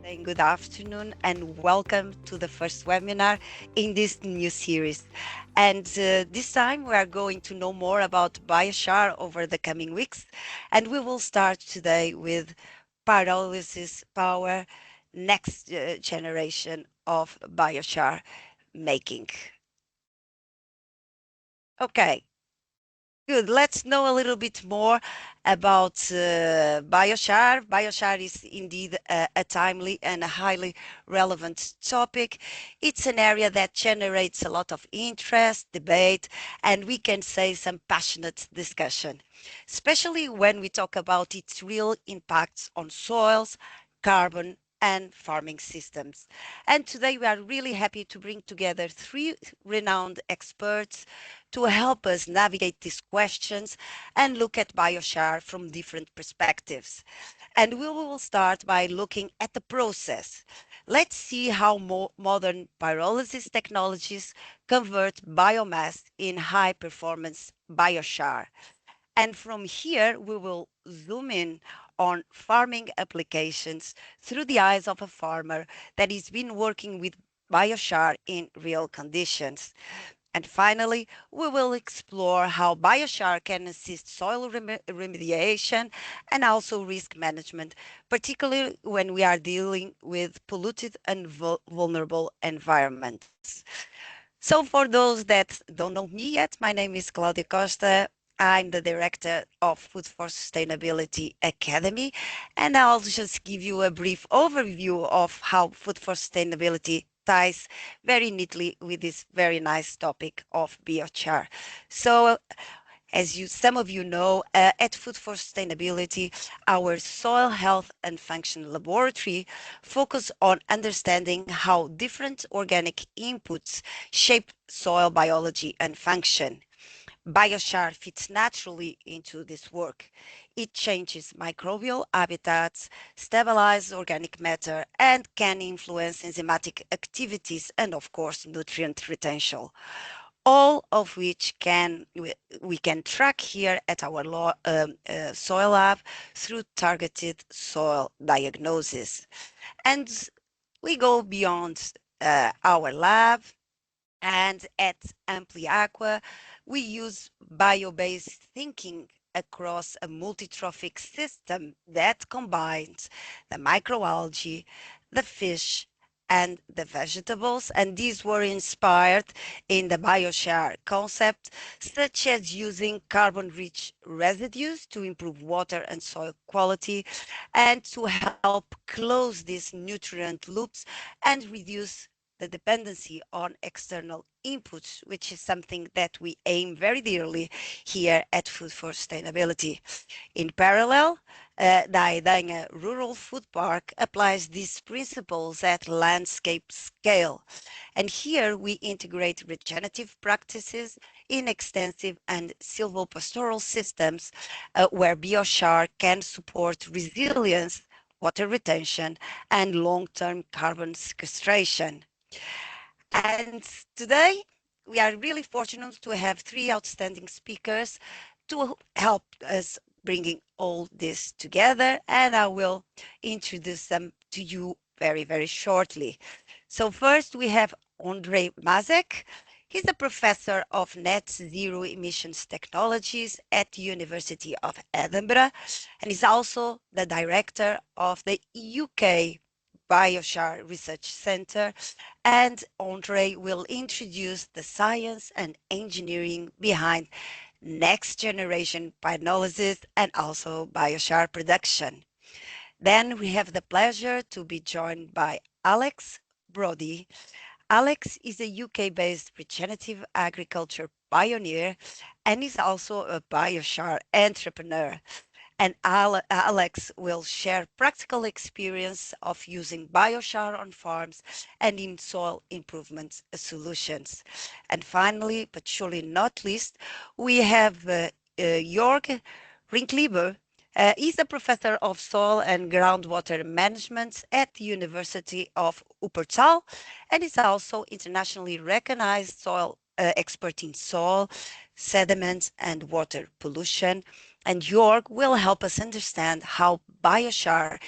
saying good afternoon and welcome to the first webinar in this new series. And this time we are going to know more about Biochar over the coming weeks. And we will start today with pyrolysis power, next generation of Biochar making. Okay, good. Let's know a little bit more about biochar. Biochar is indeed a timely and a highly relevant topic. It's an area that generates a lot of interest, debate, and we can say some passionate discussion, especially when we talk about its real impacts on soils, carbon, and farming systems. And today we are really happy to bring together three renowned experts to help us navigate these questions and look at biochar from different perspectives. And we will start by looking at the process. Let's see how modern pyrolysis technologies convert biomass in high performance biochar. And from here, we will zoom in on farming applications through the eyes of a farmer that has been working with biochar in real conditions. And finally, we will explore how biochar can assist soil remediation and also risk management, particularly when we are dealing with polluted and vulnerable environments. So for those that don't know me yet, my name is Claudia Costa. I'm the director of Food for Sustainability Academy, and I'll just give you a brief overview of how Food for Sustainability ties very neatly with this very nice topic of biochar. So as some of you know, at Food for Sustainability, our soil health and function laboratory focus on understanding how different organic inputs shape soil biology and function. Biochar fits naturally into this work. It changes microbial habitats, stabilizes organic matter, and can influence enzymatic activities and, of course, nutrient retention, all of which we can track here at our soil lab through targeted soil diagnosis. And we go beyond our lab, and at Ampliaqua, we use bio-based thinking across a multi-trophic system that combines the microalgae, the fish, and the vegetables, and these were inspired in the biochar concept, such as using carbon-rich residues to improve water and soil quality, and to help close these nutrient loops and reduce the dependency on external inputs, which is something that we aim very dearly here at Food for Sustainability. In parallel, the Idanha Rural Food Park applies these principles at landscape scale. And here we integrate regenerative practices in extensive and silvopastoral systems where biochar can support resilience, water retention, and long-term carbon sequestration. And today we are really fortunate to have three outstanding speakers to help us bringing all this together, and I will introduce them to you very, very shortly. So first we have Ondřej Masek. He's a professor of net zero emissions technologies at the University of Edinburgh, and he's also the director of the UK Biochar Research Center, and Ondřej will introduce the science and engineering behind next generation pyrolysis and also biochar production. Then we have the pleasure to be joined by Alex Brodie. Alex is a UK-based regenerative agriculture pioneer and is also a biochar entrepreneur. And Alex will share practical experience of using biochar on farms and in soil improvement solutions. And finally, but surely not least, we have Jörg Rinklebe. He's a professor of soil and groundwater management at the University of Wuppertal, and is also internationally recognized soil expert in soil, sediment, and water pollution. And Jörg will help us understand how biochar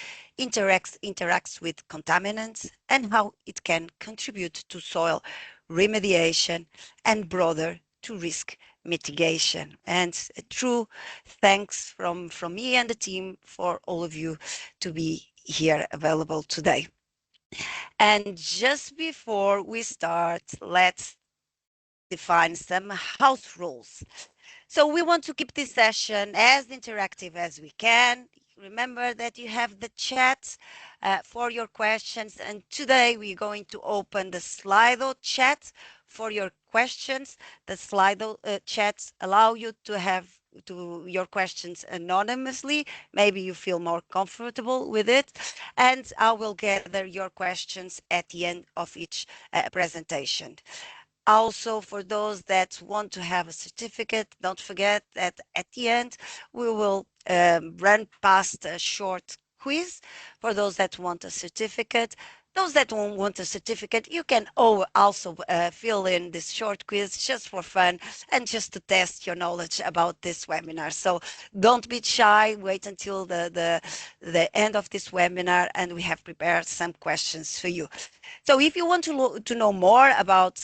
interacts with contaminants, and how it can contribute to soil remediation and broader to risk mitigation. And a true thanks from me and the team for all of you to be here available today. And just before we start, let's define some house rules. So we want to keep this session as interactive as we can. Remember that you have the chat for your questions. And today we're going to open the Slido chat for your questions. The Slido chats allow you to have your questions anonymously. Maybe you feel more comfortable with it. And I will gather your questions at the end of each presentation. Also, for those that want to have a certificate, don't forget that at the end, we will run past a short quiz for those that want a certificate. Those that don't want a certificate, you can also fill in this short quiz just for fun and just to test your knowledge about this webinar. So don't be shy, wait until the end of this webinar and we have prepared some questions for you. So if you want to know more about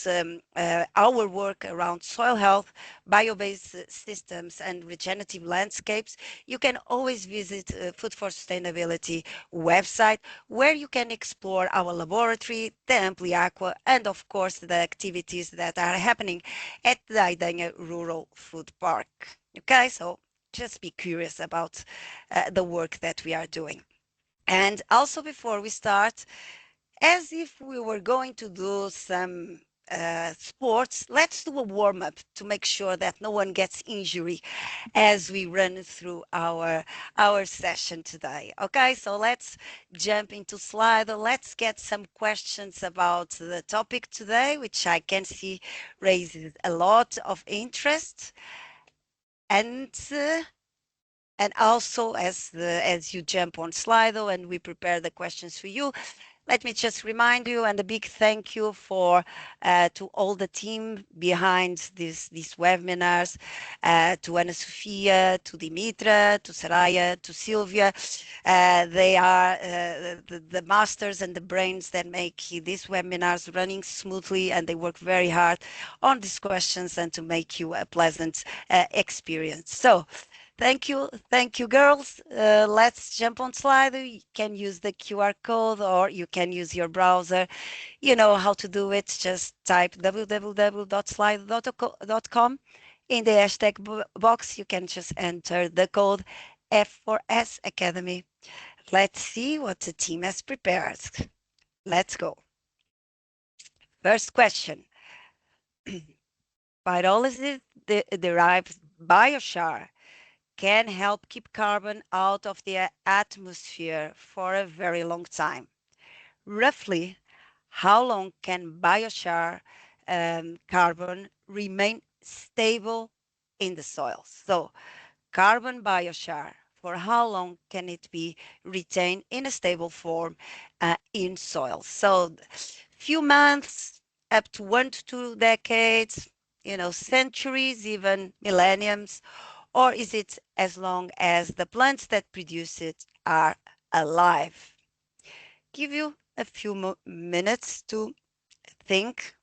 our work around soil health, bio-based systems and regenerative landscapes, you can always visit Food for Sustainability website, where you can explore our laboratory, the Ampli Aqua, and of course the activities that are happening at the Idanha Rural Food Park. Okay, so just be curious about the work that we are doing. And also, before we start, as if we were going to do some sports, let's do a warm-up to make sure that no one gets injury as we run through our session today. Okay, so let's jump into Slido. Let's get some questions about the topic today, which I can see raises a lot of interest. And also, as you jump on Slido and we prepare the questions for you, let me just remind you, and a big thank you to all the team behind these webinars, to Ana Sofia, to Dimitra, to Saraya, to Sylvia. They are the masters and the brains that make these webinars running smoothly, and they work very hard on these questions and to make you a pleasant experience. So thank you, girls. Let's jump on Slido. You can use the QR code or you can use your browser. You know how to do it. Just type www.slido.com. In the hashtag box, you can just enter the code F4S Academy. Let's see what the team has prepared. Let's go. First question. Pyrolysis derived biochar can help keep carbon out of the atmosphere for a very long time. Roughly, how long can biochar carbon remain stable in the soil? So, carbon biochar, for how long can it be retained in a stable form in soil? So, few months, up to 1 to 2 decades, centuries, even millenniums, or is it as long as the plants that produce it are alive? Give you a few minutes to think.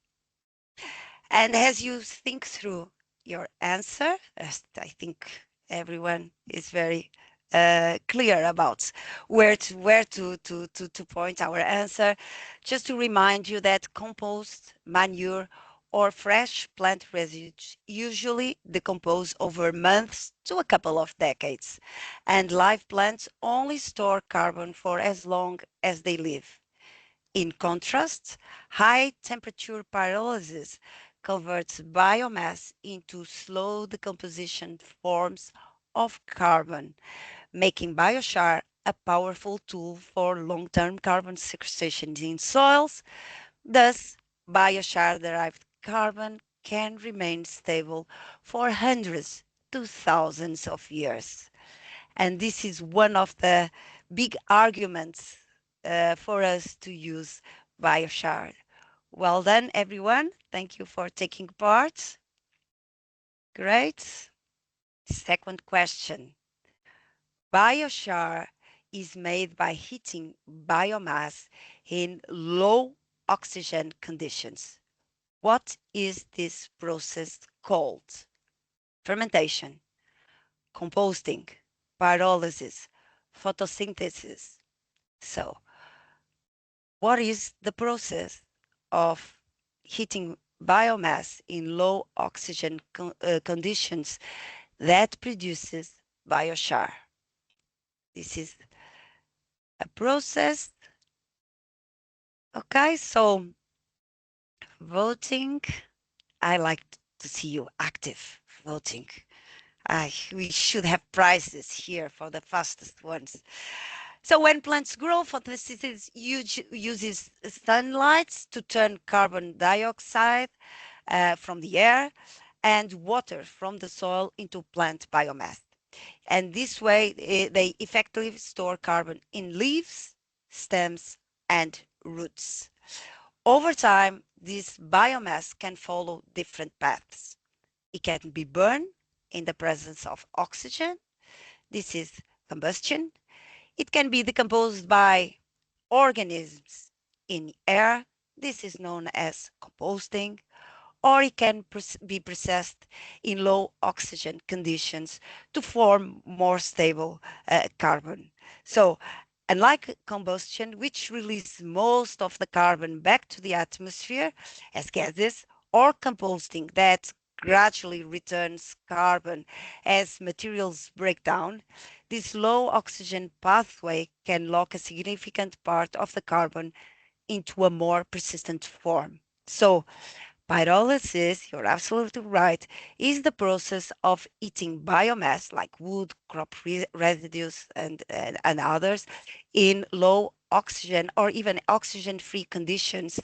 And as you think through your answer, I think everyone is very clear about where to point our answer. Just to remind you that compost, manure, or fresh plant residues usually decompose over months to a couple of decades, and live plants only store carbon for as long as they live. In contrast, high temperature pyrolysis converts biomass into slow decomposition forms of carbon, making biochar a powerful tool for long-term carbon sequestration in soils. Thus, biochar-derived carbon can remain stable for hundreds to thousands of years. And this is one of the big arguments for us to use biochar. Well done, everyone. Thank you for taking part. Great. Second question. Biochar is made by heating biomass in low oxygen conditions. What is this process called? Fermentation, composting, pyrolysis, photosynthesis. So, what is the process of heating biomass in low oxygen conditions that produces biochar? This is a process. Okay, so voting. I like to see you active voting. We should have prizes here for the fastest ones. So when plants grow, photosynthesis uses sunlight to turn carbon dioxide from the air and water from the soil into plant biomass. And this way, they effectively store carbon in leaves, stems, and roots. Over time, this biomass can follow different paths. It can be burned in the presence of oxygen. This is combustion. It can be decomposed by organisms in air. This is known as composting. Or it can be processed in low oxygen conditions to form more stable carbon. So, unlike combustion, which releases most of the carbon back to the atmosphere as gases, or composting that gradually returns carbon as materials break down, this low oxygen pathway can lock a significant part of the carbon into a more persistent form. So, pyrolysis, you're absolutely right, is the process of heating biomass like wood, crop residues, and others in low oxygen or even oxygen-free conditions,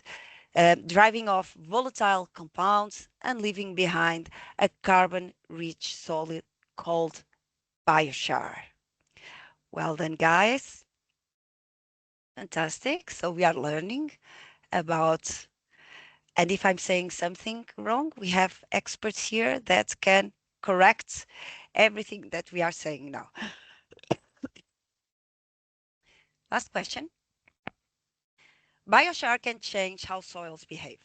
driving off volatile compounds and leaving behind a carbon-rich solid called biochar. Well done, guys. Fantastic. So we are learning about, and if I'm saying something wrong, we have experts here that can correct everything that we are saying now. Last question. Biochar can change how soils behave.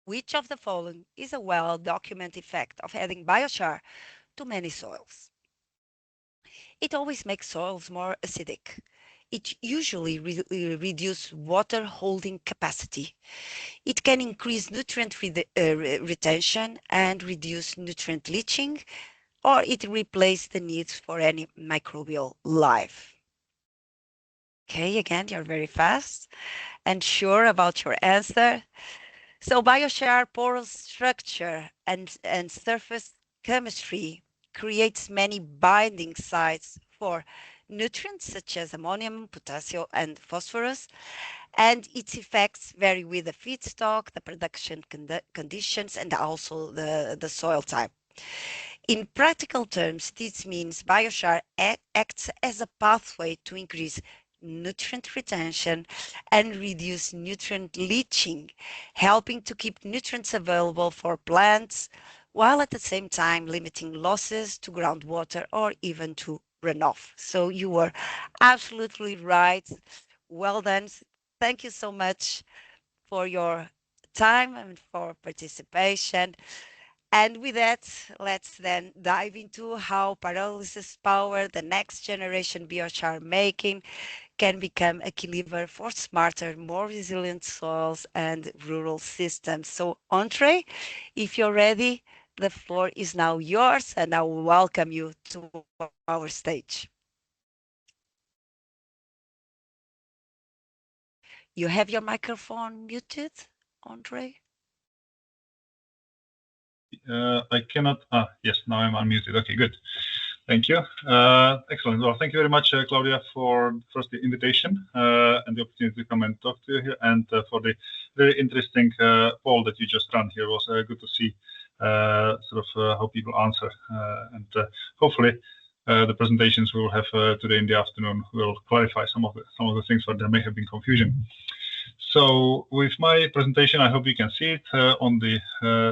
Which of the following is a well-documented effect of adding biochar to many soils? It always makes soils more acidic. It usually reduces water holding capacity. It can increase nutrient retention and reduce nutrient leaching, or it replaces the needs for any microbial life. Okay, again, you're very fast and sure about your answer. So biochar porous structure and surface chemistry creates many binding sites for nutrients such as ammonium, potassium, and phosphorus, and its effects vary with the feedstock, the production conditions, and also the soil type. In practical terms, this means biochar acts as a pathway to increase nutrient retention and reduce nutrient leaching, helping to keep nutrients available for plants, while at the same time limiting losses to groundwater or even to runoff. So you were absolutely right. Well done. Thank you so much for your time and for participation. And with that, let's then dive into how pyrolysis power, the next generation biochar making, can become a key lever for smarter, more resilient soils and rural systems. So, Ondřej, if you're ready, the floor is now yours, and I will welcome you to our stage. You have your microphone muted, Ondřej? I cannot. Yes, now I'm unmuted. Okay, good. Thank you. Excellent. Well, thank you very much, Claudia, for first the invitation and the opportunity to come and talk to you here, and for the very interesting poll that you just ran here. It was good to see how people answer, and hopefully the presentations we will have today in the afternoon will clarify some of the things where there may have been confusion. So with my presentation, I hope you can see it on the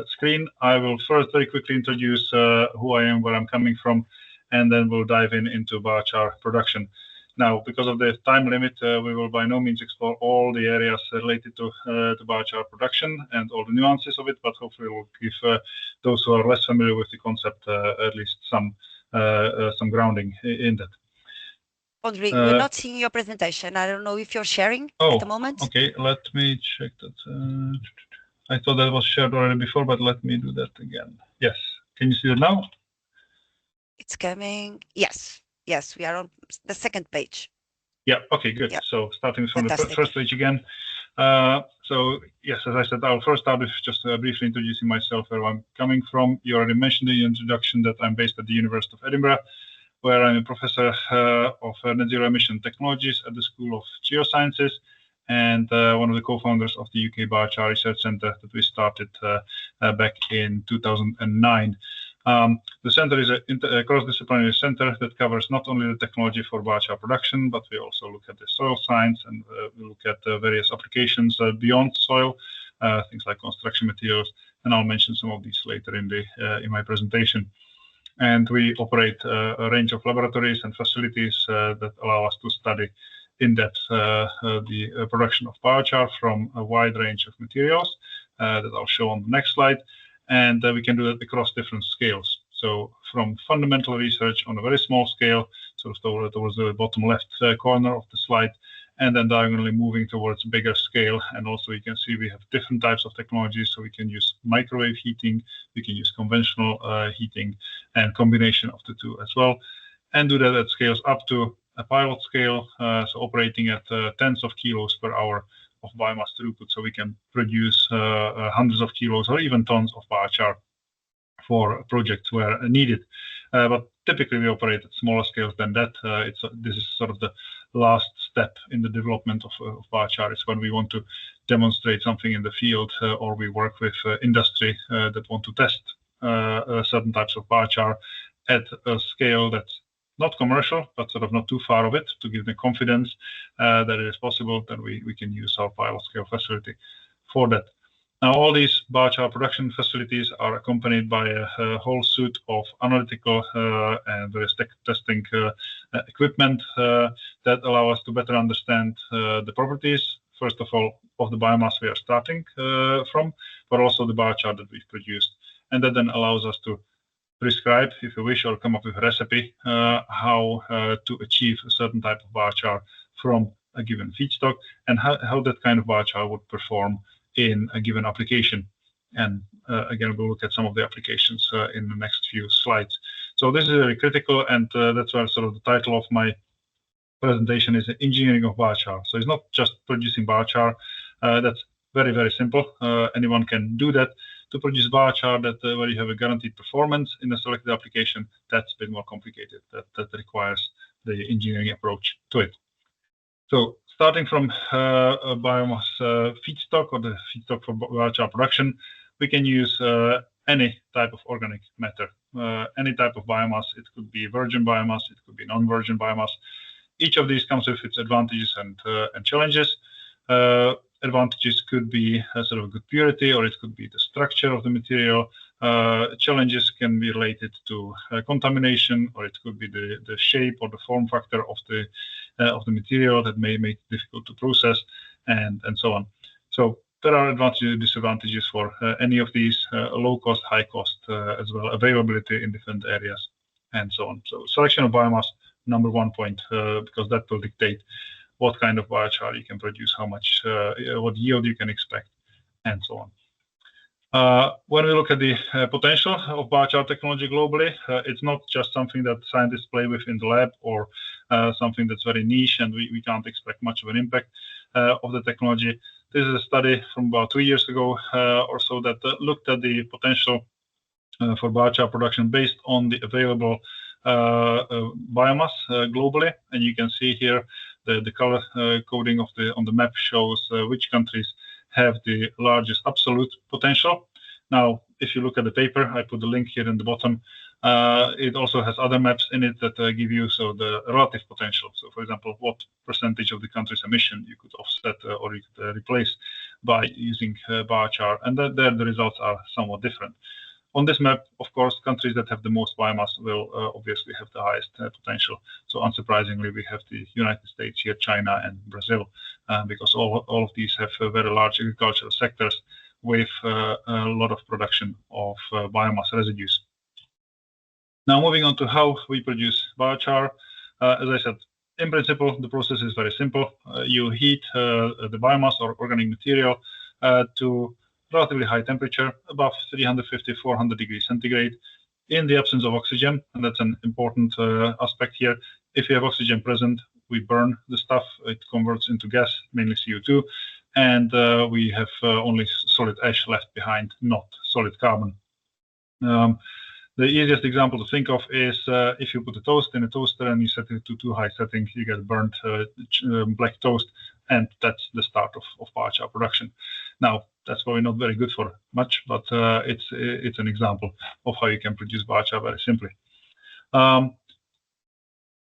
screen. I will first very quickly introduce who I am, where I'm coming from, and then we'll dive into biochar production. Now, because of the time limit, we will by no means explore all the areas related to biochar production and all the nuances of it, but hopefully we'll give those who are less familiar with the concept at least some grounding in that. Ondřej, we're not seeing your presentation. I don't know if you're sharing at the moment. Okay, let me check that. I thought that was shared already before, but let me do that again. Yes, can you see it now? It's coming. Yes, we are on the second page. Yeah, okay, good. Yeah. So starting from Fantastic. The first page again. So yes, as I said, I'll first start with just briefly introducing myself, where I'm coming from. You already mentioned in the introduction that I'm based at the University of Edinburgh, where I'm a professor of net zero emission technologies at the School of Geosciences, and one of the co-founders of the UK Biochar Research Centre that we started back in 2009. The center is a cross-disciplinary center that covers not only the technology for biochar production, but we also look at the soil science, and we look at various applications beyond soil, things like construction materials, and I'll mention some of these later in my presentation. And we operate a range of laboratories and facilities that allow us to study in depth the production of biochar from a wide range of materials that I'll show on the next slide. And we can do that across different scales. So from fundamental research on a very small scale, sort of towards the bottom left corner of the slide, and then diagonally moving towards bigger scale. And also you can see we have different types of technologies. So we can use microwave heating, we can use conventional heating, and combination of the two as well. And do that at scales up to a pilot scale, so operating at tens of kilos per hour of biomass throughput. So we can produce hundreds of kilos or even tons of biochar for projects where needed. But typically we operate at smaller scales than that. This is sort of the last step in the development of biochar. It's when we want to demonstrate something in the field, or we work with industry that want to test certain types of biochar at a scale that's not commercial, but sort of not too far of it, to give them confidence that it is possible. Then we can use our pilot scale facility for that. Now, all these biochar production facilities are accompanied by a whole suite of analytical and various testing equipment that allow us to better understand the properties, first of all, of the biomass we are starting from, but also the biochar that we've produced. And that then allows us to prescribe, if you wish, or come up with a recipe how to achieve a certain type of biochar from a given feedstock, and how that kind of biochar would perform in a given application. And again, we'll look at some of the applications in the next few slides. So this is very critical, and that's why sort of the title of my presentation is Engineering of Biochar. So it's not just producing biochar. That's very, very simple. Anyone can do that. To produce biochar where you have a guaranteed performance in a selected application, that's a bit more complicated. That requires the engineering approach to it. So starting from a biomass feedstock, or the feedstock for biochar production, we can use any type of organic matter, any type of biomass. It could be virgin biomass, it could be non-virgin biomass. Each of these comes with its advantages and challenges. Advantages could be sort of a good purity, or it could be the structure of the material. Challenges can be related to contamination, or it could be the shape or the form factor of the material that may make it difficult to process, and so on. So there are advantages and disadvantages for any of these, low cost, high cost, as well, availability in different areas, and so on. So selection of biomass, number one point, because that will dictate what kind of biochar you can produce, how much, what yield you can expect, and so on. When we look at the potential of biochar technology globally, it's not just something that scientists play with in the lab, or something that's very niche and we can't expect much of an impact of the technology. This is a study from about 2 years ago or so that looked at the potential for biochar production based on the available biomass globally, and you can see here the color coding on the map shows which countries have the largest absolute potential. Now, if you look at the paper, I put the link here in the bottom. It also has other maps in it that give you the relative potential. So, for example, what percentage of the country's emission you could offset or you could replace by using biochar, and there the results are somewhat different. On this map, of course, countries that have the most biomass will obviously have the highest potential. So unsurprisingly, we have the United States here, China, and Brazil, because all of these have very large agricultural sectors with a lot of production of biomass residues. Now, moving on to how we produce biochar. As I said, in principle, the process is very simple. You heat the biomass or organic material to relatively high temperature, above 350, 400 degrees centigrade, in the absence of oxygen, and that's an important aspect here. If you have oxygen present, we burn the stuff, it converts into gas, mainly CO2, and we have only solid ash left behind, not solid carbon. The easiest example to think of is if you put a toast in a toaster and you set it to too high setting, you get burnt black toast, and that's the start of biochar production. Now, that's probably not very good for much, but it's an example of how you can produce biochar very simply.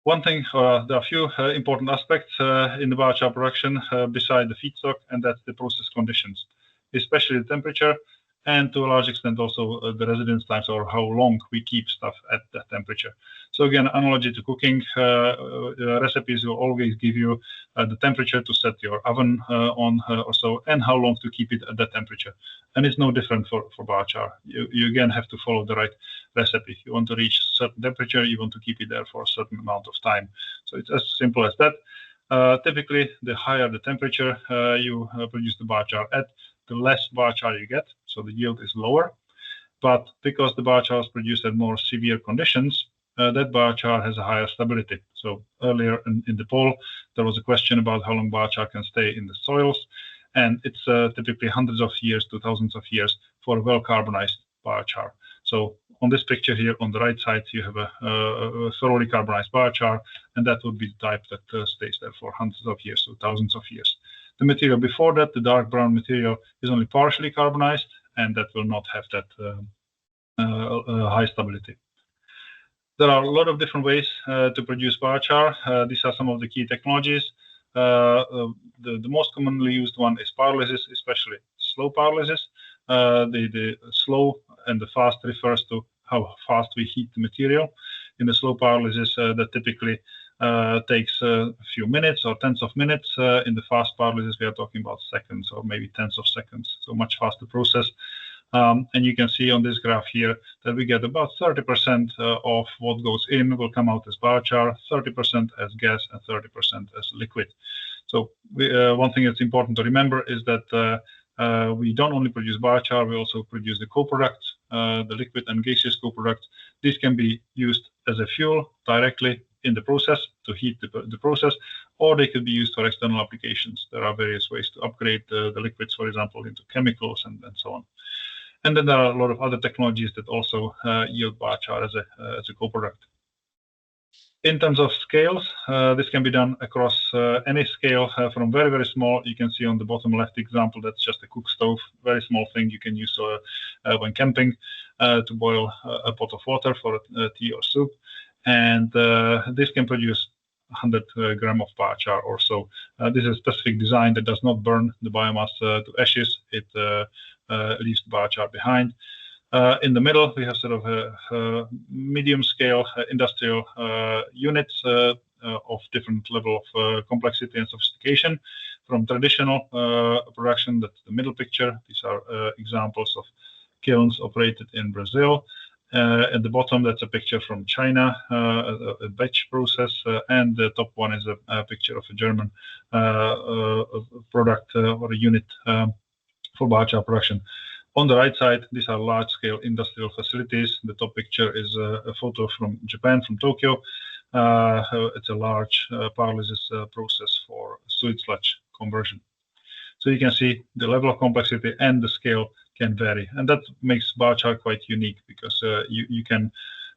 One thing, there are a few important aspects in the biochar production beside the feedstock, and that's the process conditions, especially the temperature, and to a large extent also the residence times, or how long we keep stuff at that temperature. So again, analogy to cooking, recipes will always give you the temperature to set your oven on or so, and how long to keep it at that temperature. And it's no different for biochar. You again have to follow the right recipe. You want to reach a certain temperature, you want to keep it there for a certain amount of time. So it's as simple as that. Typically, the higher the temperature you produce the biochar at, the less biochar you get, so the yield is lower. But because the biochar is produced at more severe conditions, that biochar has a higher stability. So earlier in the poll, there was a question about how long biochar can stay in the soils, and it's typically hundreds of years to thousands of years for a well-carbonized biochar. So on this picture here on the right side, you have a thoroughly carbonized biochar, and that would be the type that stays there for hundreds of years to thousands of years. The material before that, the dark brown material, is only partially carbonized, and that will not have that high stability. There are a lot of different ways to produce biochar. These are some of the key technologies. The most commonly used one is pyrolysis, especially slow pyrolysis. The slow and the fast refers to how fast we heat the material. In the slow pyrolysis, that typically takes a few minutes or tens of minutes. In the fast pyrolysis, we are talking about seconds or maybe tens of seconds, so much faster process. And you can see on this graph here that we get about 30% of what goes in will come out as biochar, 30% as gas, and 30% as liquid. So one thing that's important to remember is that we don't only produce biochar, we also produce the co-products, the liquid and gaseous co-products. These can be used as a fuel directly in the process to heat the process, or they could be used for external applications. There are various ways to upgrade the liquids, for example, into chemicals and so on. And then there are a lot of other technologies that also yield biochar as a co-product. In terms of scales, this can be done across any scale, from very, very small. You can see on the bottom left example, that's just a cook stove, very small thing you can use when camping to boil a pot of water for tea or soup. And this can produce 100 gram of biochar or so. This is a specific design that does not burn the biomass to ashes. It leaves the biochar behind. In the middle, we have sort of a medium-scale industrial units of different level of complexity and sophistication. From traditional production, that's the middle picture. These are examples of kilns operated in Brazil. At the bottom, that's a picture from China, a batch process, and the top one is a picture of a German product or a unit for biochar production. On the right side, these are large-scale industrial facilities. The top picture is a photo from Japan, from Tokyo. It's a large pyrolysis process for sewage sludge conversion. So you can see the level of complexity and the scale can vary. And that makes biochar quite unique because you can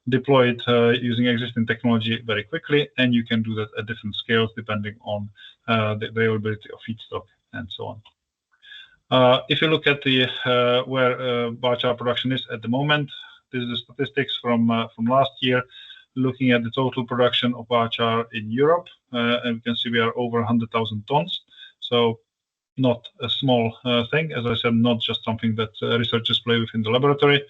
deploy it using existing technology very quickly, and you can do that at different scales depending on the availability of feedstock and so on. If you look at the where biochar production is at the moment, this is the statistics from last year, looking at the total production of biochar in Europe, and we can see we are over 100,000 tons. So not a small thing, as I said, not just something that researchers play with in the laboratory.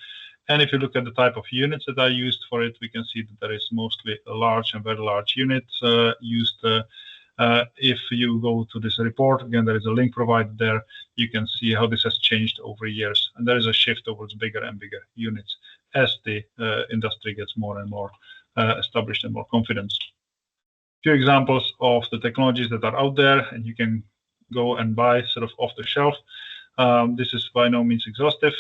And if you look at the type of units that are used for it, we can see that there is mostly large and very large units used. If you go to this report, again, there is a link provided there. You can see how this has changed over years. And there is a shift towards bigger and bigger units as the industry gets more and more established and more confident. Few examples of the technologies that are out there, and you can go and buy sort of off the shelf. This is by no means exhaustive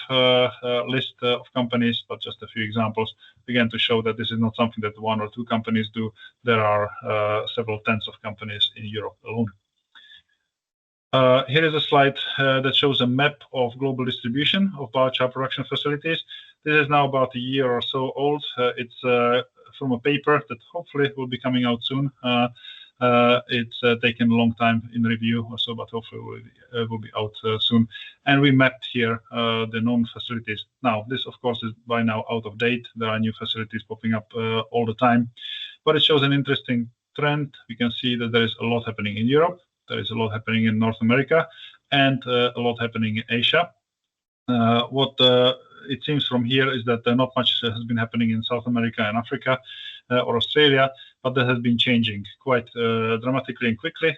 list of companies, but just a few examples, again, to show that this is not something that one or two companies do. There are several tens of companies in Europe alone. Here is a slide that shows a map of global distribution of biochar production facilities. This is now about a year or so old. It's from a paper that hopefully will be coming out soon. It's taken a long time in review or so, but hopefully will be out soon. And we mapped here the known facilities. Now, this, of course, is by now out of date. There are new facilities popping up all the time, but it shows an interesting trend. We can see that there is a lot happening in Europe. There is a lot happening in North America and a lot happening in Asia. What it seems from here is that not much has been happening in South America and Africa or Australia, but that has been changing quite dramatically and quickly,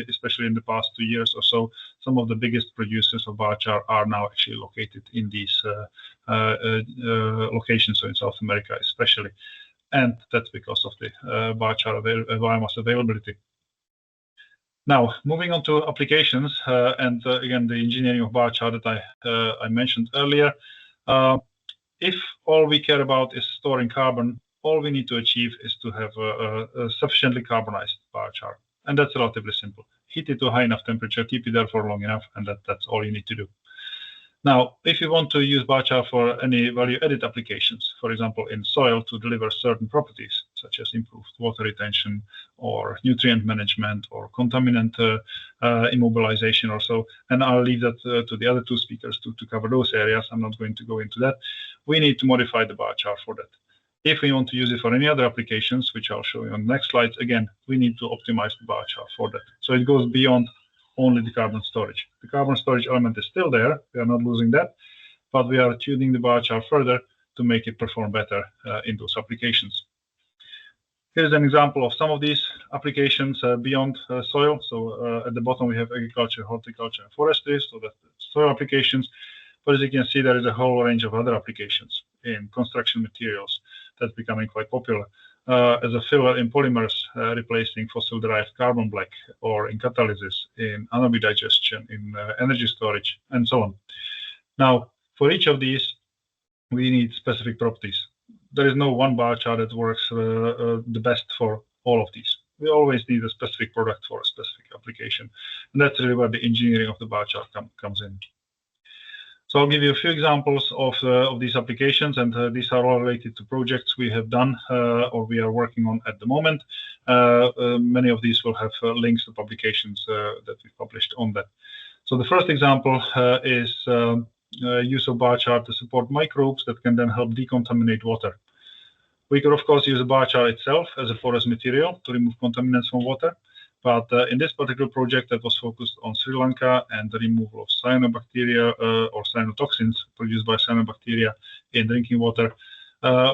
especially in the past 2 years or so. Some of the biggest producers of biochar are now actually located in these locations, so in South America especially, and that's because of the biochar biomass availability. Now, moving on to applications, and again, the engineering of biochar that I mentioned earlier. If all we care about is storing carbon, all we need to achieve is to have a sufficiently carbonized biochar. And that's relatively simple. Heat it to a high enough temperature, keep it there for long enough, and that's all you need to do. Now, if you want to use biochar for any value-added applications, for example, in soil to deliver certain properties, such as improved water retention or nutrient management or contaminant immobilization or so, and I'll leave that to the other two speakers to cover those areas. I'm not going to go into that. We need to modify the biochar for that. If we want to use it for any other applications, which I'll show you on the next slides, again, we need to optimize the biochar for that. So it goes beyond only the carbon storage. The carbon storage element is still there. We are not losing that, but we are tuning the biochar further to make it perform better in those applications. Here's an example of some of these applications beyond soil. So at the bottom, we have agriculture, horticulture, and forestry, so that's soil applications. But as you can see, there is a whole range of other applications in construction materials that's becoming quite popular. As a filler in polymers, replacing fossil-derived carbon black, or in catalysis, in anaerobic digestion, in energy storage, and so on. Now, for each of these, we need specific properties. There is no one biochar that works the best for all of these. We always need a specific product for a specific application, and that's really where the engineering of the biochar comes in. So I'll give you a few examples of these applications, and these are all related to projects we have done or we are working on at the moment. Many of these will have links to publications that we've published on that. So the first example is use of biochar to support microbes that can then help decontaminate water. We could, of course, use the biochar itself as a porous material to remove contaminants from water. But in this particular project that was focused on Sri Lanka and the removal of cyanobacteria or cyanotoxins produced by cyanobacteria in drinking water,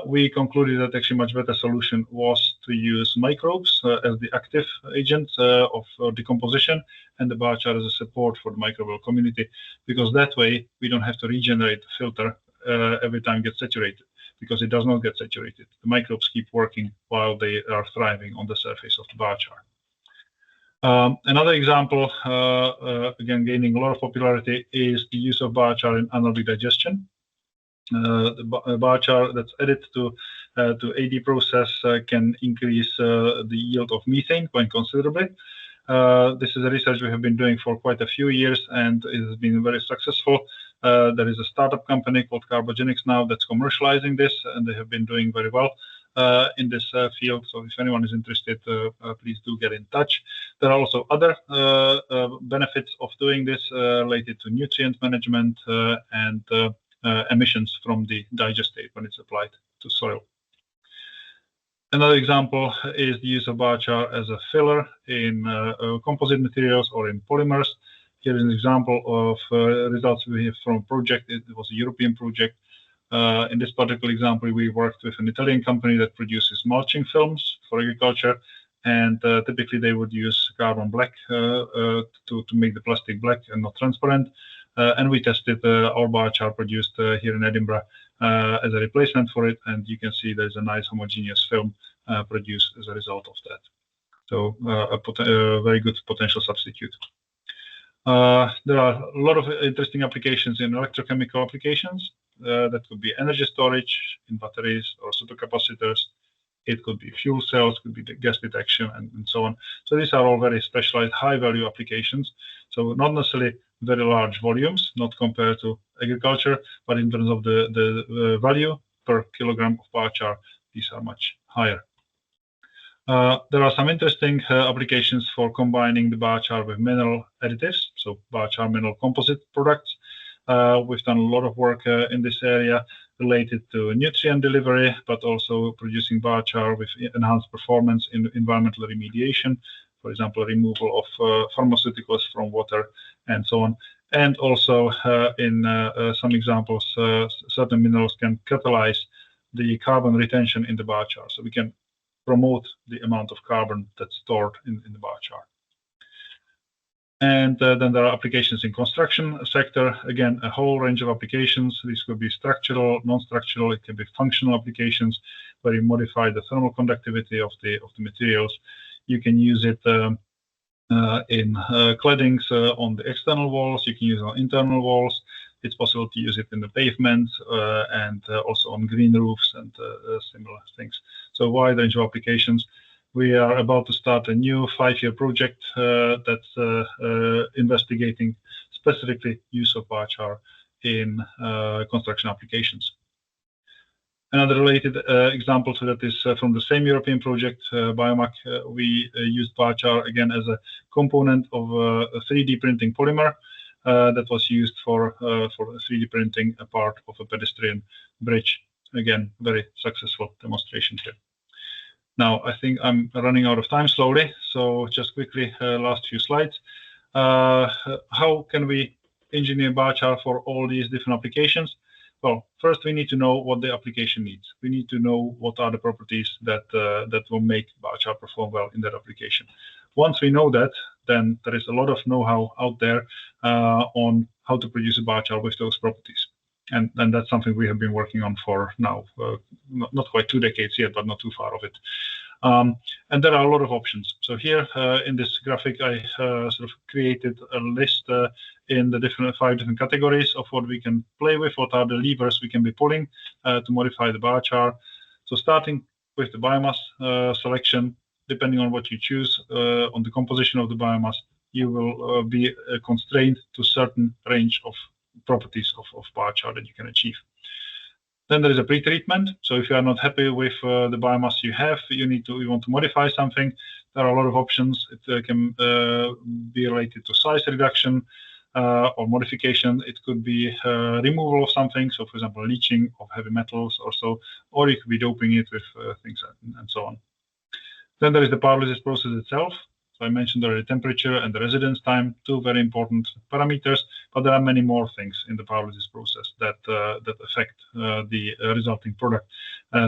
we concluded that actually much better solution was to use microbes as the active agent of decomposition and the biochar as a support for the microbial community, because that way we don't have to regenerate the filter every time it gets saturated, because it does not get saturated. The microbes keep working while they are thriving on the surface of the biochar. Another example, again, gaining a lot of popularity, is the use of biochar in anaerobic digestion. The biochar that's added to AD process can increase the yield of methane quite considerably. This is a research we have been doing for quite a few years, and it has been very successful. There is a startup company called Carbogenics now that's commercializing this, and they have been doing very well in this field. So if anyone is interested, please do get in touch. There are also other benefits of doing this related to nutrient management and emissions from the digestate when it's applied to soil. Another example is the use of biochar as a filler in composite materials or in polymers. Here is an example of results we have from a project. It was a European project In this particular example, we worked with an Italian company that produces mulching films for agriculture, and typically they would use carbon black to make the plastic black and not transparent. And we tested our biochar produced here in Edinburgh as a replacement for it, and you can see there's a nice homogeneous film produced as a result of that. So a very good potential substitute. There are a lot of interesting applications in electrochemical applications. That could be energy storage in batteries or supercapacitors. It could be fuel cells, could be the gas detection, and so on. So these are all very specialized, high-value applications. So not necessarily very large volumes, not compared to agriculture, but in terms of the value per kilogram of biochar, these are much higher. There are some interesting applications for combining the biochar with mineral additives, so biochar mineral composite products. We've done a lot of work in this area related to nutrient delivery, but also producing biochar with enhanced performance in environmental remediation, for example, removal of pharmaceuticals from water and so on. And also in some examples, certain minerals can catalyze the carbon retention in the biochar. So we can promote the amount of carbon that's stored in the biochar. And then there are applications in construction sector. Again, a whole range of applications. These could be structural, non-structural. It can be functional applications where you modify the thermal conductivity of the materials. You can use it in claddings on the external walls. You can use it on internal walls. It's possible to use it in the pavement and also on green roofs and similar things. So a wide range of applications. We are about to start a new 5-year project that's investigating specifically use of biochar in construction applications. Another related example to that is from the same European project, Biomac. We used biochar again as a component of a 3D printing polymer that was used for 3D printing a part of a pedestrian bridge. Again, very successful demonstration here. Now, I think I'm running out of time slowly, so just quickly, last few slides. How can we engineer biochar for all these different applications? Well, first we need to know what the application needs. We need to know what are the properties that will make biochar perform well in that application. Once we know that, then there is a lot of know-how out there on how to produce a biochar with those properties. And that's something we have been working on for now, not quite 2 decades yet, but not too far of it. And there are a lot of options. So here in this graphic, I sort of created a list in the 5 different categories of what we can play with, what are the levers we can be pulling to modify the biochar. So starting with the biomass selection, depending on what you choose on the composition of the biomass, you will be constrained to certain range of properties of biochar that you can achieve. Then there is a pre-treatment. So if you are not happy with the biomass you have, you want to modify something. There are a lot of options. It can be related to size reduction or modification. It could be removal of something. So for example, leaching of heavy metals or so, or you could be doping it with things and so on. Then there is the pyrolysis process itself. So I mentioned already temperature and the residence time, 2 very important parameters, but there are many more things in the pyrolysis process that affect the resulting product,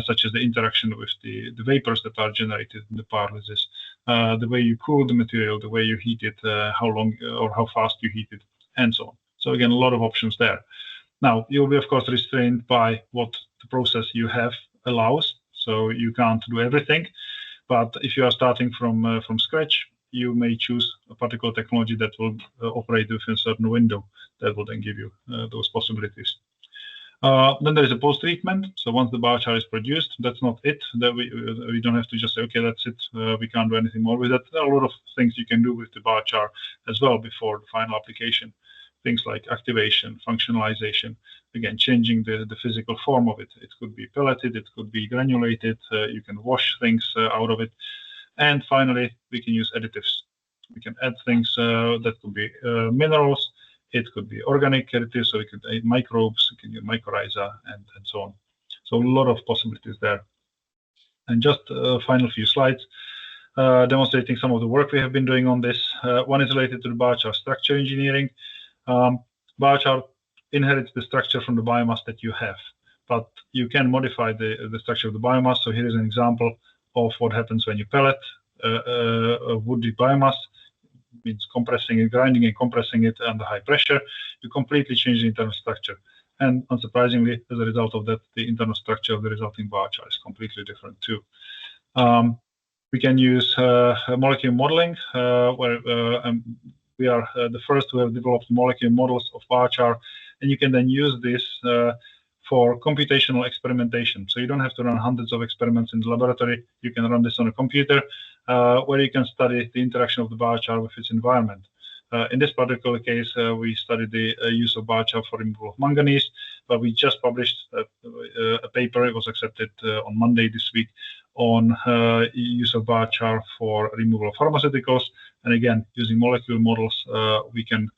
such as the interaction with the vapors that are generated in the pyrolysis, the way you cool the material, the way you heat it, how long or how fast you heat it, and so on. So again, a lot of options there. Now, you'll be, of course, restrained by what the process you have allows, so you can't do everything. But if you are starting from scratch, you may choose a particular technology that will operate within a certain window that will then give you those possibilities. Then there is a post-treatment. So once the biochar is produced, that's not it. That we don't have to just say, okay, that's it. We can't do anything more with that. There are a lot of things you can do with the biochar as well before the final application. Things like activation, functionalization, again, changing the physical form of it. It could be pelleted, it could be granulated. You can wash things out of it. And finally, we can use additives. We can add things that could be minerals. It could be organic additives, so we could add microbes, we can use mycorrhiza, and so on. So a lot of possibilities there. And just a final few slides demonstrating some of the work we have been doing on this. One is related to the biochar structure engineering. Biochar inherits the structure from the biomass that you have. but you can modify the structure of the biomass. So here is an example of what happens when you pellet woody biomass. Means compressing and grinding and compressing it under high pressure. You completely change the internal structure. And unsurprisingly, as a result of that, the internal structure of the resulting biochar is completely different too. We can use molecular modeling, where we are the first to have developed molecular models of biochar, and you can then use this for computational experimentation. So you don't have to run hundreds of experiments in the laboratory. You can run this on a computer, where you can study the interaction of the biochar with its environment. In this particular case, we studied the use of biochar for removal of manganese, but we just published a paper. It was accepted on Monday this week on use of biochar for removal of pharmaceuticals. And again, using molecular models, we can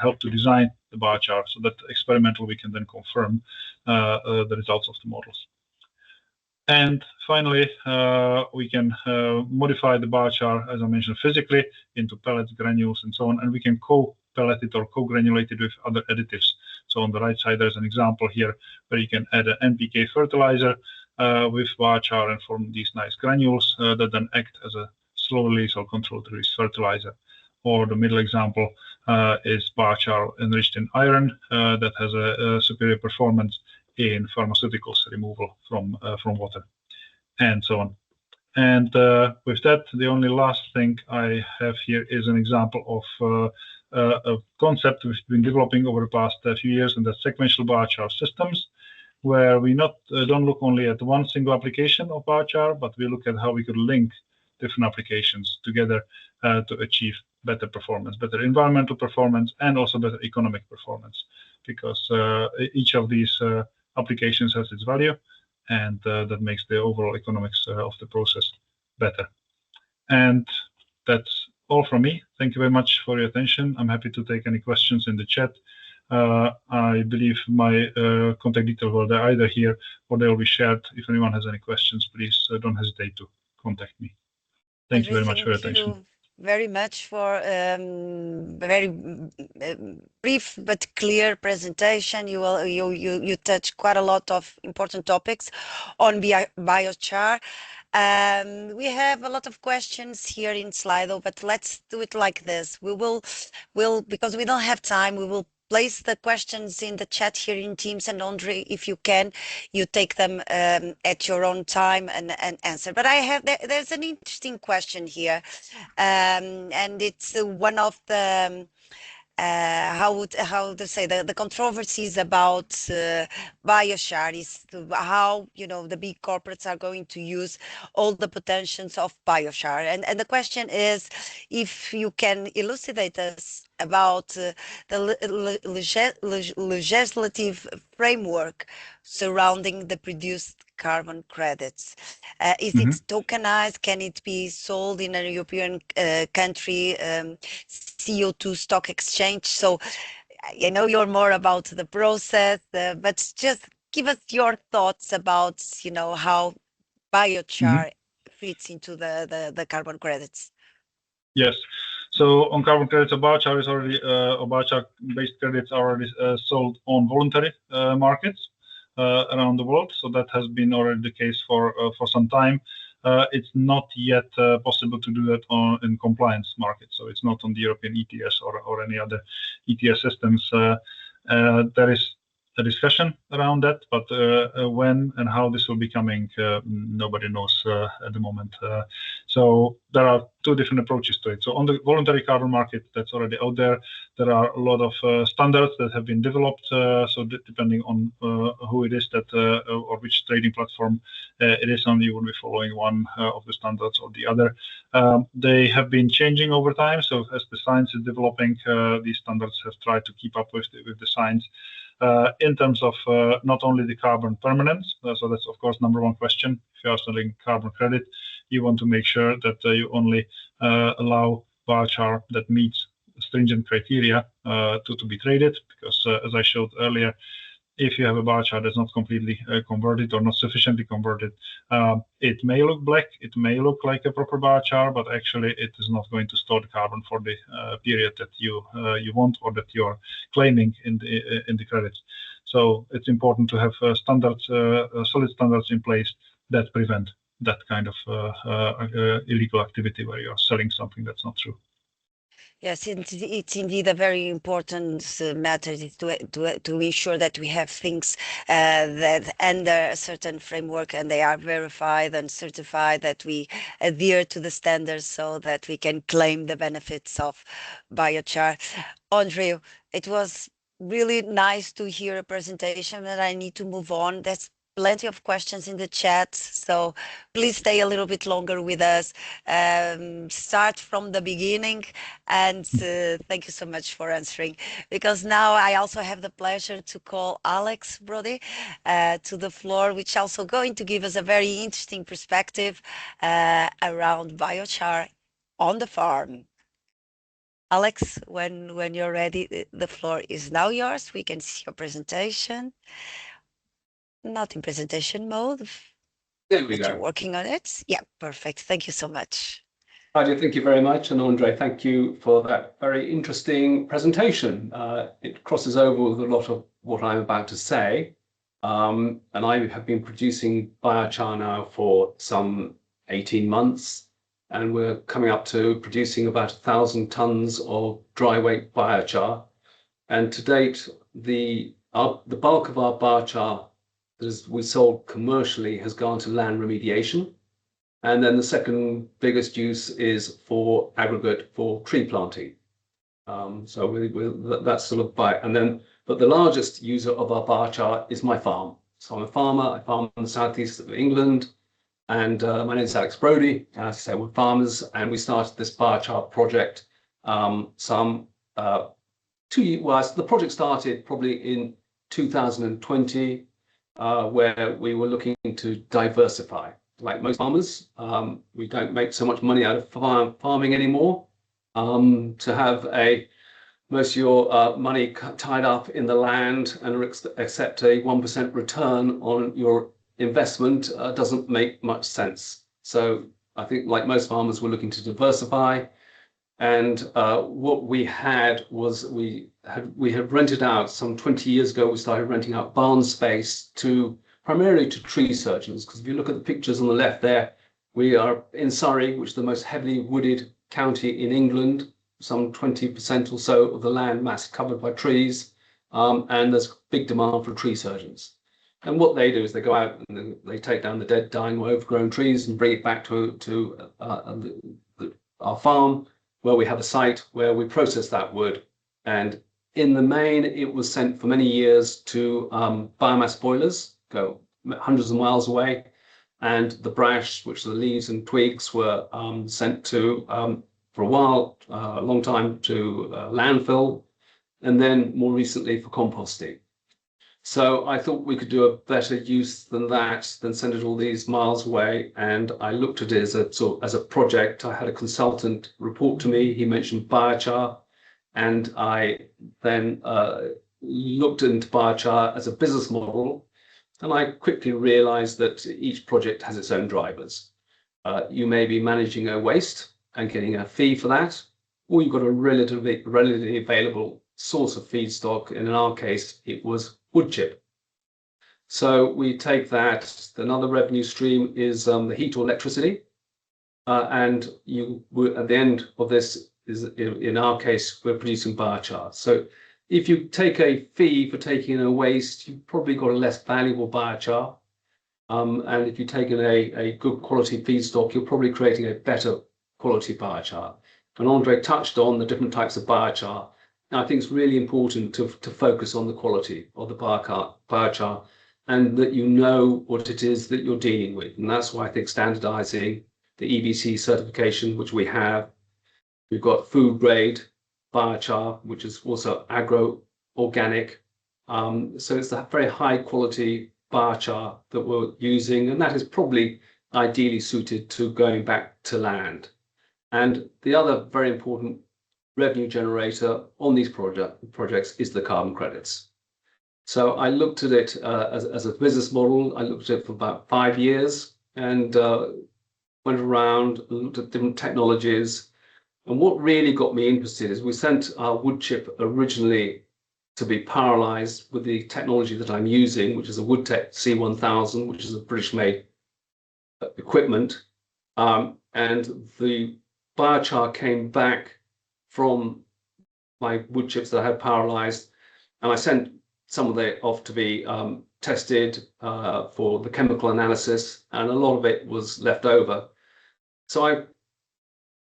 help to design the biochar so that experimental we can then confirm the results of the models. And finally, we can modify the biochar, as I mentioned, physically into pellets, granules, and so on, and we can co-pellet it or co-granulate it with other additives. So on the right side, there's an example here where you can add an NPK fertilizer with biochar and form these nice granules that then act as a slow release or controlled release fertilizer. Or the middle example is biochar enriched in iron that has a superior performance in pharmaceuticals removal from water, and so on. And with that, the only last thing I have here is an example of a concept we've been developing over the past few years, and that's sequential biochar systems, where we don't look only at one single application of biochar, but we look at how we could link different applications together to achieve better performance, better environmental performance, and also better economic performance, because each of these applications has its value, and that makes the overall economics of the process better. And that's all from me. Thank you very much for your attention. I'm happy to take any questions in the chat. I believe my contact details were there either here or they will be shared. If anyone has any questions, please don't hesitate to contact me. Thank you very much for your attention. Very much for very brief but clear presentation. You touch quite a lot of important topics on biochar. We have a lot of questions here in Slido, but let's do it like this. We'll because we don't have time, we will place the questions in the chat here in Teams, and Ondřej, if you can, you take them at your own time and answer. But there's an interesting question here, and it's one of the how to say the controversies about biochar is how the big corporates are going to use all the potentials of biochar, and the question is if you can elucidate us about the legislative framework surrounding the produced carbon credits. Is it tokenized? Can it be sold in a European country? CO2 stock exchange? So I know you're more about the process, but just give us your thoughts about how biochar fits into the carbon credits. Yes. So on carbon credits, biochar is already, biochar-based credits are already sold on voluntary markets around the world. So that has been already the case for some time. It's not yet possible to do that in compliance markets. So it's not on the European ETS or any other ETS systems. There is a discussion around that, but when and how this will be coming, nobody knows at the moment. So there are two different approaches to it. So on the voluntary carbon market that's already out there, there are a lot of standards that have been developed. So depending on who it is that or which trading platform it is on, you will be following one of the standards or the other. They have been changing over time. So as the science is developing, these standards have tried to keep up with the science. In terms of not only the carbon permanence, so that's of course number one question. If you are selling carbon credit, you want to make sure that you only allow biochar that meets stringent criteria to be traded, because as I showed earlier, if you have a biochar that's not completely converted or not sufficiently converted, it may look black, it may look like a proper biochar, but actually it is not going to store the carbon for the period that you want or that you're claiming in the credits. So it's important to have standards, solid standards in place that prevent that kind of illegal activity where you're selling something that's not true. Yes, it's indeed a very important matter to ensure that we have things that under a certain framework and they are verified and certified, that we adhere to the standards so that we can claim the benefits of biochar. Ondřej, it was really nice to hear a presentation, but I need to move on. There's plenty of questions in the chat, so please stay a little bit longer with us. Start from the beginning, and thank you so much for answering, because now I also have the pleasure to call Alex Brodie to the floor, which also going to give us a very interesting perspective around biochar on the farm. Alex, when you're ready, the floor is now yours. We can see your presentation. Not in presentation mode. There we but go. You're working on it. Yeah, perfect. Thank you so much. Claudia, thank you very much. And Ondřej, thank you for that very interesting presentation. It crosses over with a lot of what I'm about to say. And I have been producing biochar now for some 18 months. And we're coming up to producing about 1,000 tons of dry weight biochar. And to date, the bulk of our biochar that we sold commercially has gone to land remediation. And then the second biggest use is for aggregate for tree planting. So that's sort of but the largest user of our biochar is my farm. So I'm a farmer. I farm in the southeast of England, and my name is Alex Brodie. As I say, we're farmers, and we started this biochar project some 2 years. Well, the project started probably in 2020, where we were looking to diversify. Like most farmers, we don't make so much money out of farming anymore. To have most of your money tied up in the land and accept a 1% return on your investment doesn't make much sense. So I think, like most farmers, we're looking to diversify. And what we had was we had rented out some 20 years ago. We started renting out barn space primarily to tree surgeons, because if you look at the pictures on the left there, we are in Surrey, which is the most heavily wooded county in England, some 20% or so of the land mass covered by trees, and there's big demand for tree surgeons. And what they do is they go out and they take down the dead, dying, or overgrown trees and bring it back to our farm, where we have a site where we process that wood. And in the main, it was sent for many years to biomass boilers, go hundreds of miles away, and the brash, which are the leaves and twigs, were sent to, for a while, a long time, to landfill, and then more recently for composting. So I thought we could do a better use than send it all these miles away. And I looked at it as a project. I had a consultant report to me. He mentioned biochar, and I then looked into biochar as a business model. And I quickly realized that each project has its own drivers. You may be managing a waste and getting a fee for that, or you've got a relatively available source of feedstock. And in our case, it was wood chip. So we take that. Another revenue stream is the heat or electricity. And at the end of this, in our case, we're producing biochar. So if you take a fee for taking a waste, you've probably got a less valuable biochar. And if you take in a good quality feedstock, you're probably creating a better quality biochar. And Ondřej touched on the different types of biochar. Now, I think it's really important to focus on the quality of the biochar, and that you know what it is that you're dealing with. And that's why I think standardizing the EBC certification, which we have, we've got food grade biochar, which is also agro-organic. So it's a very high quality biochar that we're using, and that is probably ideally suited to going back to land. And the other very important revenue generator on these projects is the carbon credits. So I looked at it as a business model. I looked at it for about 5 years and went around and looked at different technologies. And what really got me interested is we sent our wood chip originally to be pyrolyzed with the technology that I'm using, which is a Woodtech C1000, which is a British-made equipment. And the biochar came back from my wood chips that I had pyrolyzed, and I sent some of it off to be tested for the chemical analysis, and a lot of it was left over. So I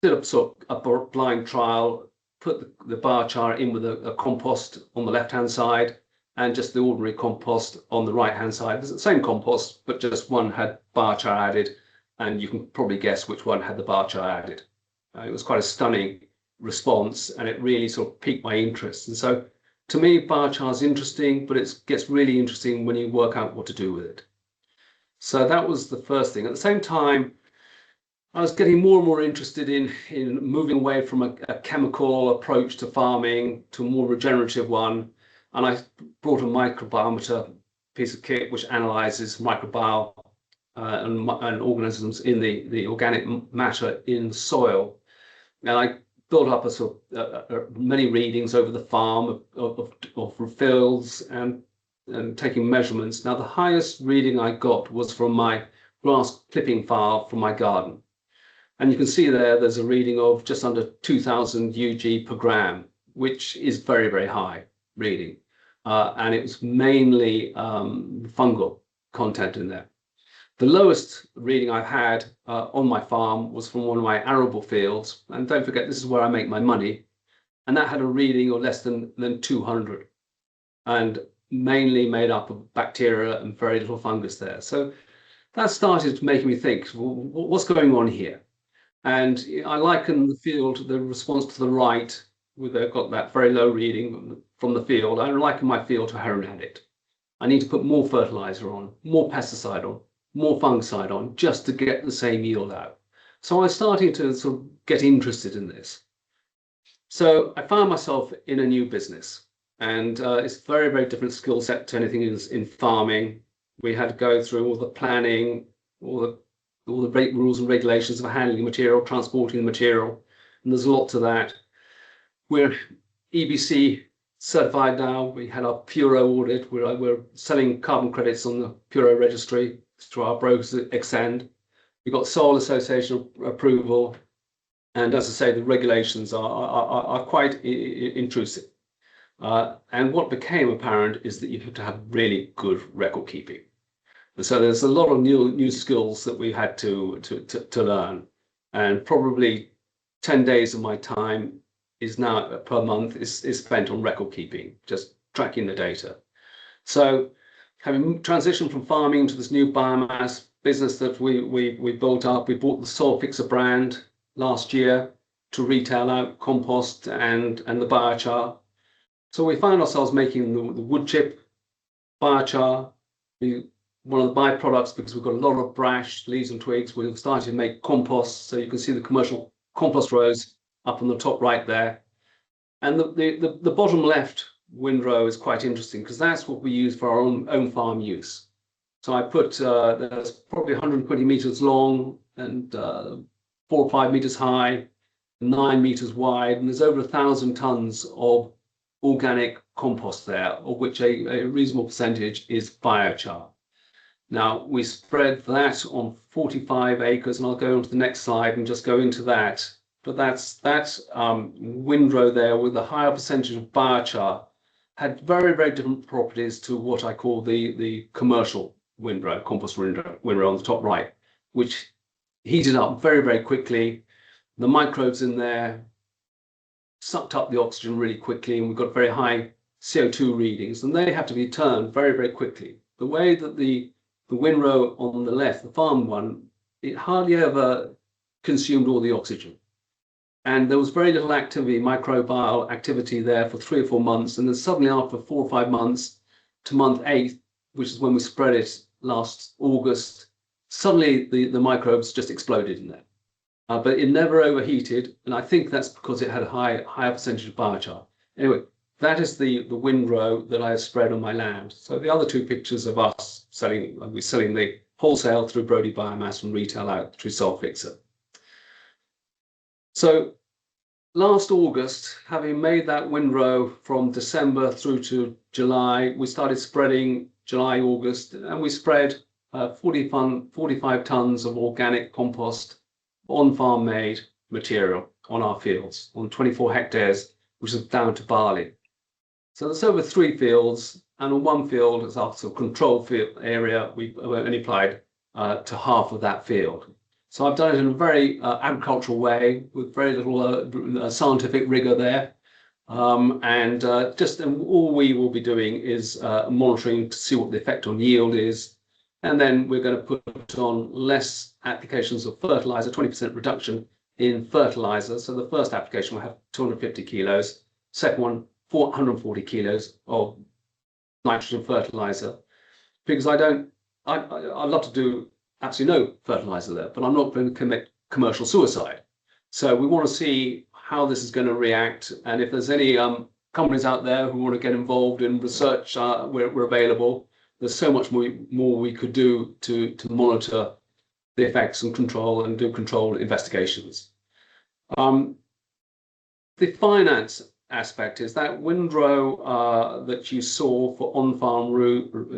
did a sort of a blind trial, put the biochar in with a compost on the left-hand side and just the ordinary compost on the right-hand side. It's the same compost, but just one had biochar added, and you can probably guess which one had the biochar added. It was quite a stunning response, and it really sort of piqued my interest. And so to me, biochar is interesting, but it gets really interesting when you work out what to do with it. So that was the first thing. At the same time, I was getting more and more interested in moving away from a chemical approach to farming to a more regenerative one. And I brought a microbiometer piece of kit which analyzes microbiome and organisms in the organic matter in soil. And I built up a sort of many readings over the farm of fields and taking measurements. Now, the highest reading I got was from my grass clipping file from my garden. And you can see there's a reading of just under 2000 UG per gram, which is very, very high reading. And it was mainly fungal content in there. The lowest reading I've had on my farm was from one of my arable fields. And don't forget, this is where I make my money. And that had a reading of less than 200, and mainly made up of bacteria and very little fungus there. So that started making me think, well, what's going on here? And I liken the field, the response to the right, where they've got that very low reading from the field. I liken my field to heron addict. I need to put more fertilizer on, more pesticide on, more fungicide on, just to get the same yield out. So I was starting to sort of get interested in this. So I found myself in a new business, and it's a very, very different skill set to anything in farming. We had to go through all the planning, all the rules and regulations of handling material, transporting the material, and there's a lot to that. We're EBC certified now. We had our Puro audit. We're selling carbon credits on the Puro registry through our brokers at Extend. We've got Soil Association approval, and as I say, the regulations are quite intrusive. And what became apparent is that you have to have really good record keeping. And so there's a lot of new skills that we had to learn, and probably 10 days of my time is now per month is spent on record keeping, just tracking the data. So having transitioned from farming to this new biomass business that we built up, we bought the Soil Fixer brand last year to retail out compost and the biochar. So we found ourselves making the wood chip biochar. One of the byproducts, because we've got a lot of brash, leaves and twigs, we've started to make compost. So you can see the commercial compost rows up on the top right there. And the bottom left windrow is quite interesting because that's what we use for our own farm use. So I put, there's probably 120 meters long and 4 or 5 meters high, 9 meters wide, and there's over 1,000 tons of organic compost there, of which a reasonable percentage is biochar. Now, we spread that on 45 acres, and I'll go on to the next slide and just go into that. But that windrow there with a higher percentage of biochar had very, very different properties to what I call the commercial windrow, compost windrow on the top right, which heated up very, very quickly. The microbes in there sucked up the oxygen really quickly, and we've got very high CO2 readings, and they have to be turned very, very quickly. The way that the windrow on the left, the farm one, it hardly ever consumed all the oxygen. And there was very little activity, microbial activity there for 3 or 4 months. And then suddenly after 4 or 5 months to month 8, which is when we spread it last August, suddenly the microbes just exploded in there. But it never overheated. And I think that's because it had a higher percentage of biochar. Anyway, that is the windrow that I have spread on my land. So the other 2 pictures of us we're selling the wholesale through Brodie Biomass and retail out through Soil Fixer. So last August, having made that windrow from December through to July, we started spreading July, August, and we spread 45 tons of organic compost on-farm made material on our fields, on 24 hectares, which is down to barley. So that's over 3 fields, and on one field, as our sort of control field area, we only applied to half of that field. So I've done it in a very agricultural way with very little scientific rigor there. And all we will be doing is monitoring to see what the effect on yield is. And then we're going to put on less applications of fertilizer, 20% reduction in fertilizer. So the first application will have 250 kilos, second one, 440 kilos of nitrogen fertilizer. Because I'd love to do absolutely no fertilizer there, but I'm not going to commit commercial suicide. So we want to see how this is going to react, and if there's any companies out there who want to get involved in research, we're available. There's so much more we could do to monitor the effects and control and do controlled investigations. The finance aspect is that windrow that you saw for on-farm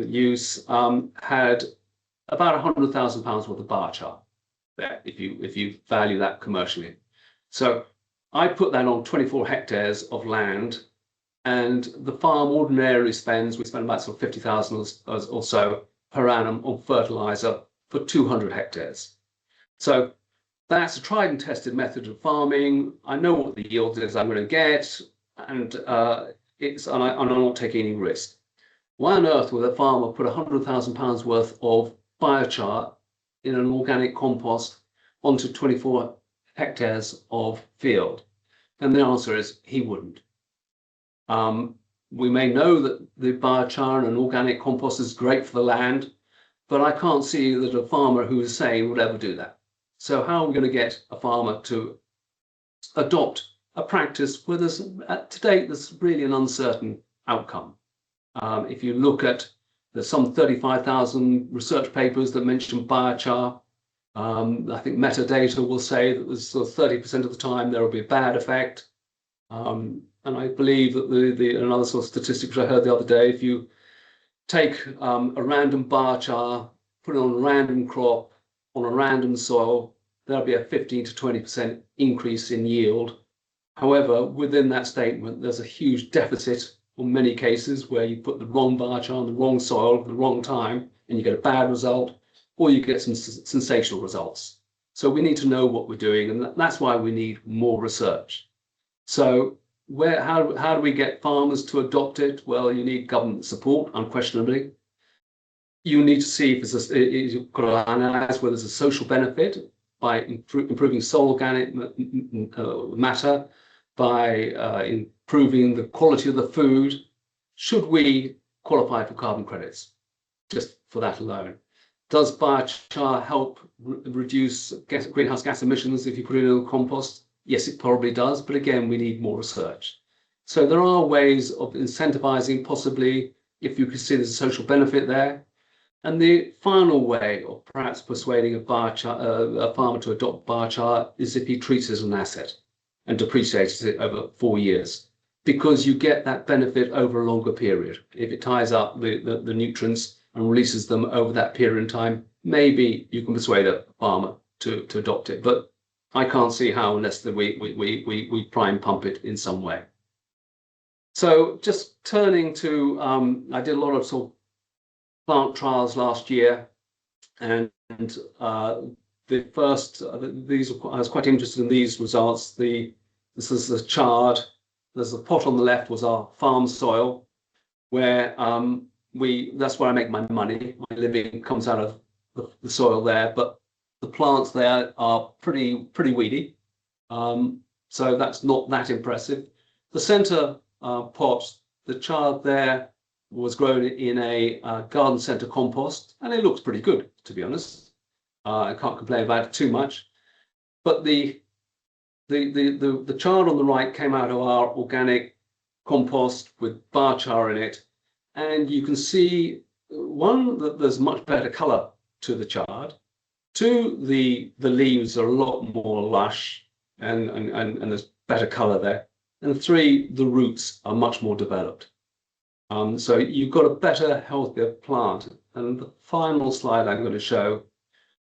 use had about £100,000 worth of biochar there, if you value that commercially. So I put that on 24 hectares of land, and the farm ordinarily we spend about sort of 50,000 or so per annum on fertilizer for 200 hectares. So that's a tried and tested method of farming. I know what the yield is I'm going to get, and I'm not taking any risk. Why on earth would a farmer put £100,000 worth of biochar in an organic compost onto 24 hectares of field? And the answer is he wouldn't. We may know that the biochar and an organic compost is great for the land, but I can't see that a farmer who is sane would ever do that. So how are we going to get a farmer to adopt a practice where to date there's really an uncertain outcome? If you look at, there's some 35,000 research papers that mention biochar. I think metadata will say that there's sort of 30% of the time there will be a bad effect. And I believe that another sort of statistic which I heard the other day, if you take a random biochar, put it on a random crop, on a random soil, there'll be a 15 to 20% increase in yield. However, within that statement, there's a huge deficit in many cases where you put the wrong biochar on the wrong soil at the wrong time, and you get a bad result, or you get some sensational results. So we need to know what we're doing, and that's why we need more research. So how do we get farmers to adopt it? Well, you need government support, unquestionably. You need to see if you've got to analyze whether there's a social benefit by improving soil organic matter, by improving the quality of the food. Should we qualify for carbon credits just for that alone? Does biochar help reduce greenhouse gas emissions if you put it in a compost? Yes, it probably does, but again, we need more research. So there are ways of incentivizing, possibly, if you can see there's a social benefit there. And the final way of perhaps persuading a farmer to adopt biochar is if he treats it as an asset and depreciates it over 4 years, because you get that benefit over a longer period. If it ties up the nutrients and releases them over that period in time, maybe you can persuade a farmer to adopt it. But I can't see how unless we prime pump it in some way. So just turning to, I did a lot of sort of plant trials last year, and the first, I was quite interested in these results. This is the chard. There's the pot on the left was our farm soil, where that's where I make my money. My living comes out of the soil there, but the plants there are pretty weedy, so that's not that impressive. The center pot, the chard there, was grown in a garden center compost, and it looks pretty good, to be honest. I can't complain about it too much. But the chard on the right came out of our organic compost with biochar in it, and you can see, one, that there's much better color to the chard. Two, the leaves are a lot more lush, and there's better color there. And 3, the roots are much more developed. So you've got a better, healthier plant. And the final slide I'm going to show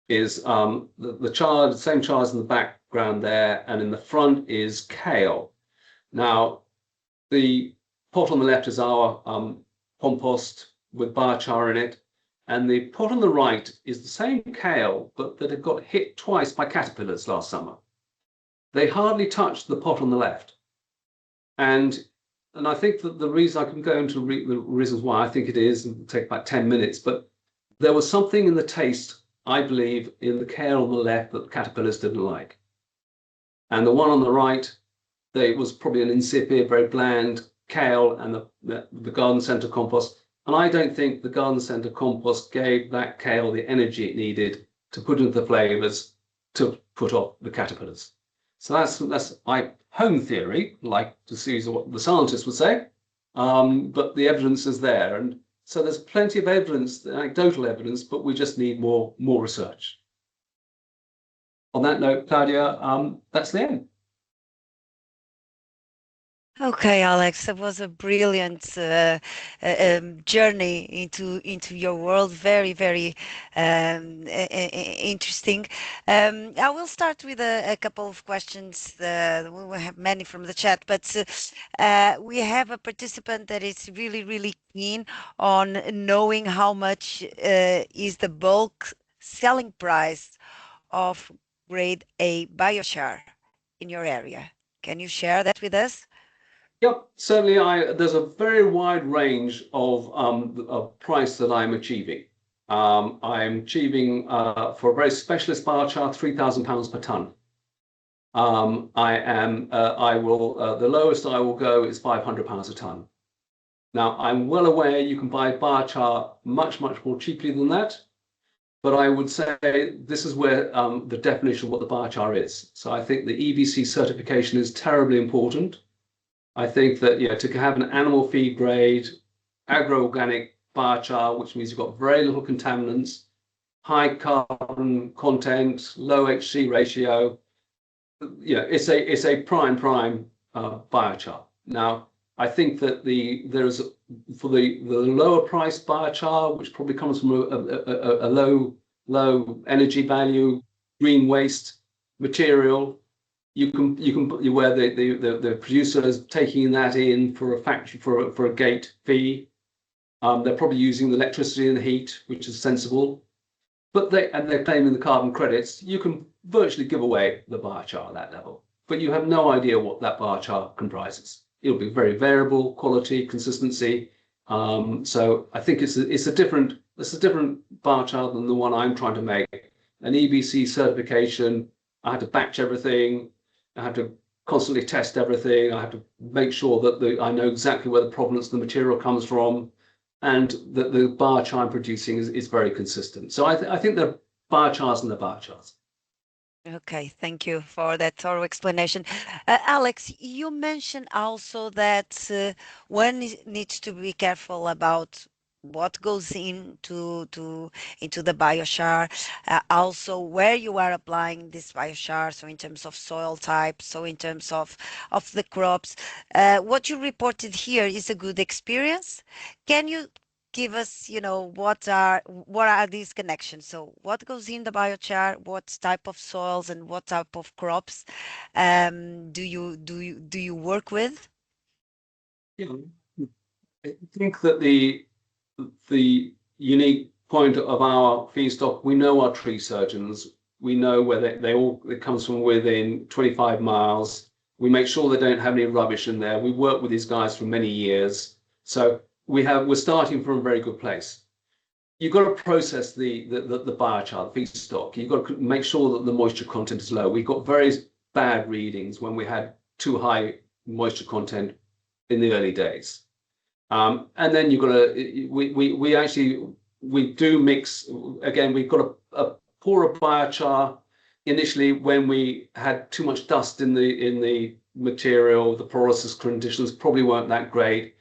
is the chard, the same chards in the background there, and in the front is kale. Now, the pot on the left is our compost with biochar in it, and the pot on the right is the same kale, but that had got hit twice by caterpillars last summer. They hardly touched the pot on the left. And I think that the reason, I can go into the reasons why I think it is, and it'll take about 10 minutes, but there was something in the taste, I believe, in the kale on the left that the caterpillars didn't like. And the one on the right, it was probably an insipid, very bland kale, and the garden centre compost. And I don't think the garden centre compost gave that kale the energy it needed to put into the flavours to put off the caterpillars. So that's my home theory, like to see what the scientists would say, but the evidence is there. And so there's plenty of evidence, anecdotal evidence, but we just need more research. On that note, Claudia, that's the end. Okay, Alex, that was a brilliant journey into your world. Very, very interesting. I will start with a couple of questions. We will have many from the chat, but we have a participant that is really, really keen on knowing how much is the bulk selling price of grade A biochar in your area. Can you share that with us? Yep, certainly. There's a very wide range of price that I'm achieving. I'm achieving for a very specialist biochar £3,000 per ton. The lowest I will go is £500 a ton. Now, I'm well aware you can buy biochar much more cheaply than that, but I would say this is where the definition of what the biochar is. So I think the EBC certification is terribly important. I think that, to have an animal feed grade, agro-organic biochar, which means you've got very little contaminants, high carbon content, low HC ratio, it's a prime biochar. Now, I think that for the lower priced biochar, which probably comes from a low energy value, green waste material, where the producer is taking that in for a factory for a gate fee. They're probably using the electricity and the heat, which is sensible. But they're claiming the carbon credits. You can virtually give away the biochar at that level, but you have no idea what that biochar comprises. It'll be very variable, quality, consistency. So I think it's a different biochar than the one I'm trying to make. An EBC certification. I had to batch everything. I have to constantly test everything. I have to make sure that I know exactly where the provenance of the material comes from, and that the biochar I'm producing is very consistent. So I think the biochars and the biochars. Okay, thank you for that thorough explanation. Alex, you mentioned also that one needs to be careful about what goes into the biochar, also where you are applying this biochar, so in terms of soil type, so in terms of the crops. What you reported here is a good experience. Can you give us, what are these connections? So what goes in the biochar, what type of soils and what type of crops do you work with? Yeah, I think that the unique point of our feedstock, we know our tree surgeons. We know where it comes from within 25 miles. We make sure they don't have any rubbish in there. We work with these guys for many years. So we're starting from a very good place. You've got to process the biochar, the feedstock. You've got to make sure that the moisture content is low. We've got very bad readings when we had too high moisture content in the early days. And then you've got to, we do mix, again, we've got a poorer biochar initially when we had too much dust in the material. The pyrolysis conditions probably weren't that great.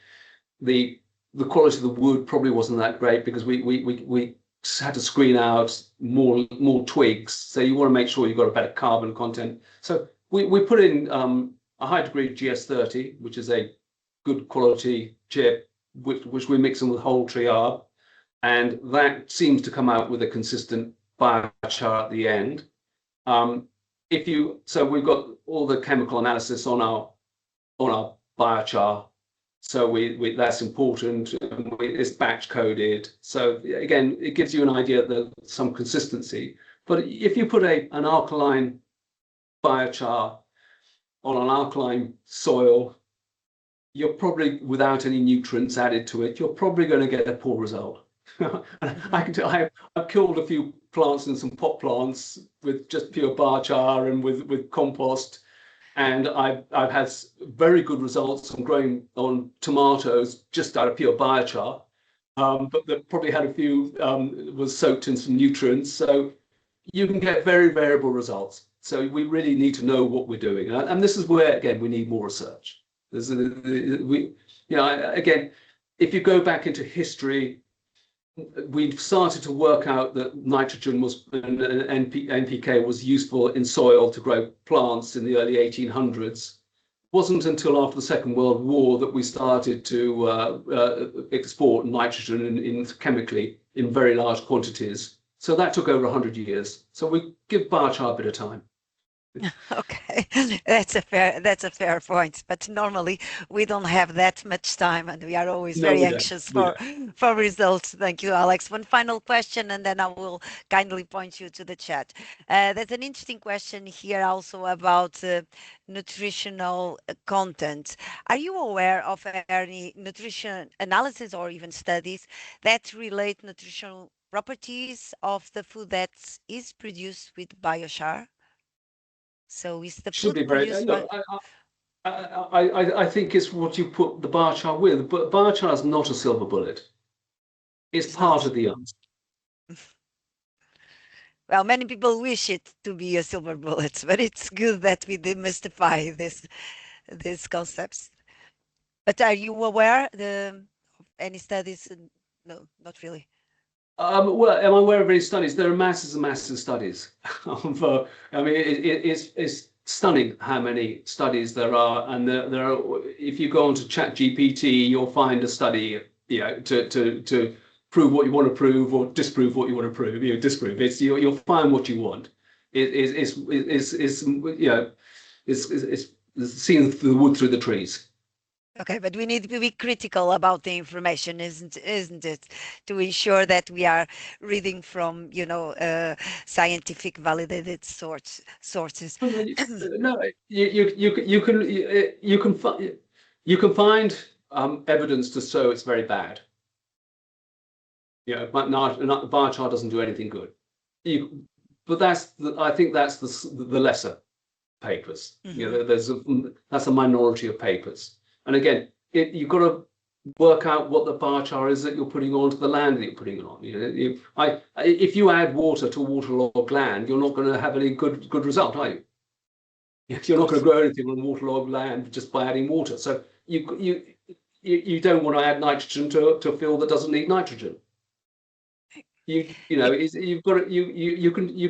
The quality of the wood probably wasn't that great because we had to screen out more twigs. So you want to make sure you've got a better carbon content. So we put in a high degree GS30, which is a good quality chip, which we mix in with whole tree herb, and that seems to come out with a consistent biochar at the end. So we've got all the chemical analysis on our biochar. So that's important. It's batch coded. So again, it gives you an idea that there's some consistency. But if you put an alkaline biochar on an alkaline soil, you're probably, without any nutrients added to it, you're probably going to get a poor result. I can tell I've killed a few plants and some pot plants with just pure biochar and with compost, and I've had very good results on growing on tomatoes just out of pure biochar, but that probably had a few was soaked in some nutrients, so you can get very variable results. So we really need to know what we're doing, and this is where again we need more research. Again, if you go back into history, we've started to work out that nitrogen and NPK was useful in soil to grow plants in the early 1800s. It wasn't until after the Second World War that we started to export nitrogen in chemically in very large quantities. So that took over 100 years. So we give biochar a bit of time. Okay, that's a fair point. But normally we don't have that much time, and we are always very anxious for results. Thank you, Alex. One final question, and then I will kindly point you to the chat. There's an interesting question here also about nutritional content. Are you aware of any nutrition analysis or even studies that relate nutritional properties of the food that is produced with biochar? So is the food produced by... I think it's what you put the biochar with, but biochar is not a silver bullet. It's part of the answer. Well, many people wish it to be a silver bullet, but it's good that we demystify these concepts. But are you aware of any studies? No, not really. Well, am I aware of any studies? There are masses and masses of studies. I mean, it's stunning how many studies there are, and there are. If you go onto ChatGPT, you'll find a study, to prove what you want to prove or disprove what you want to prove. Disprove. You'll find what you want. It's seeing the wood through the trees. Okay, but we need to be critical about the information, isn't it? To ensure that we are reading from, scientific validated sources. No, you can find evidence to show it's very bad. But biochar doesn't do anything good. But I think that's the lesser papers. Mm-hmm. That's a minority of papers. And again, you've got to work out what the biochar is that you're putting onto the land that you're putting it on. If you add water to a waterlogged land, you're not going to have any good result, are you? You're not going to grow anything on waterlogged land just by adding water. So you don't want to add nitrogen to a field that doesn't need nitrogen. You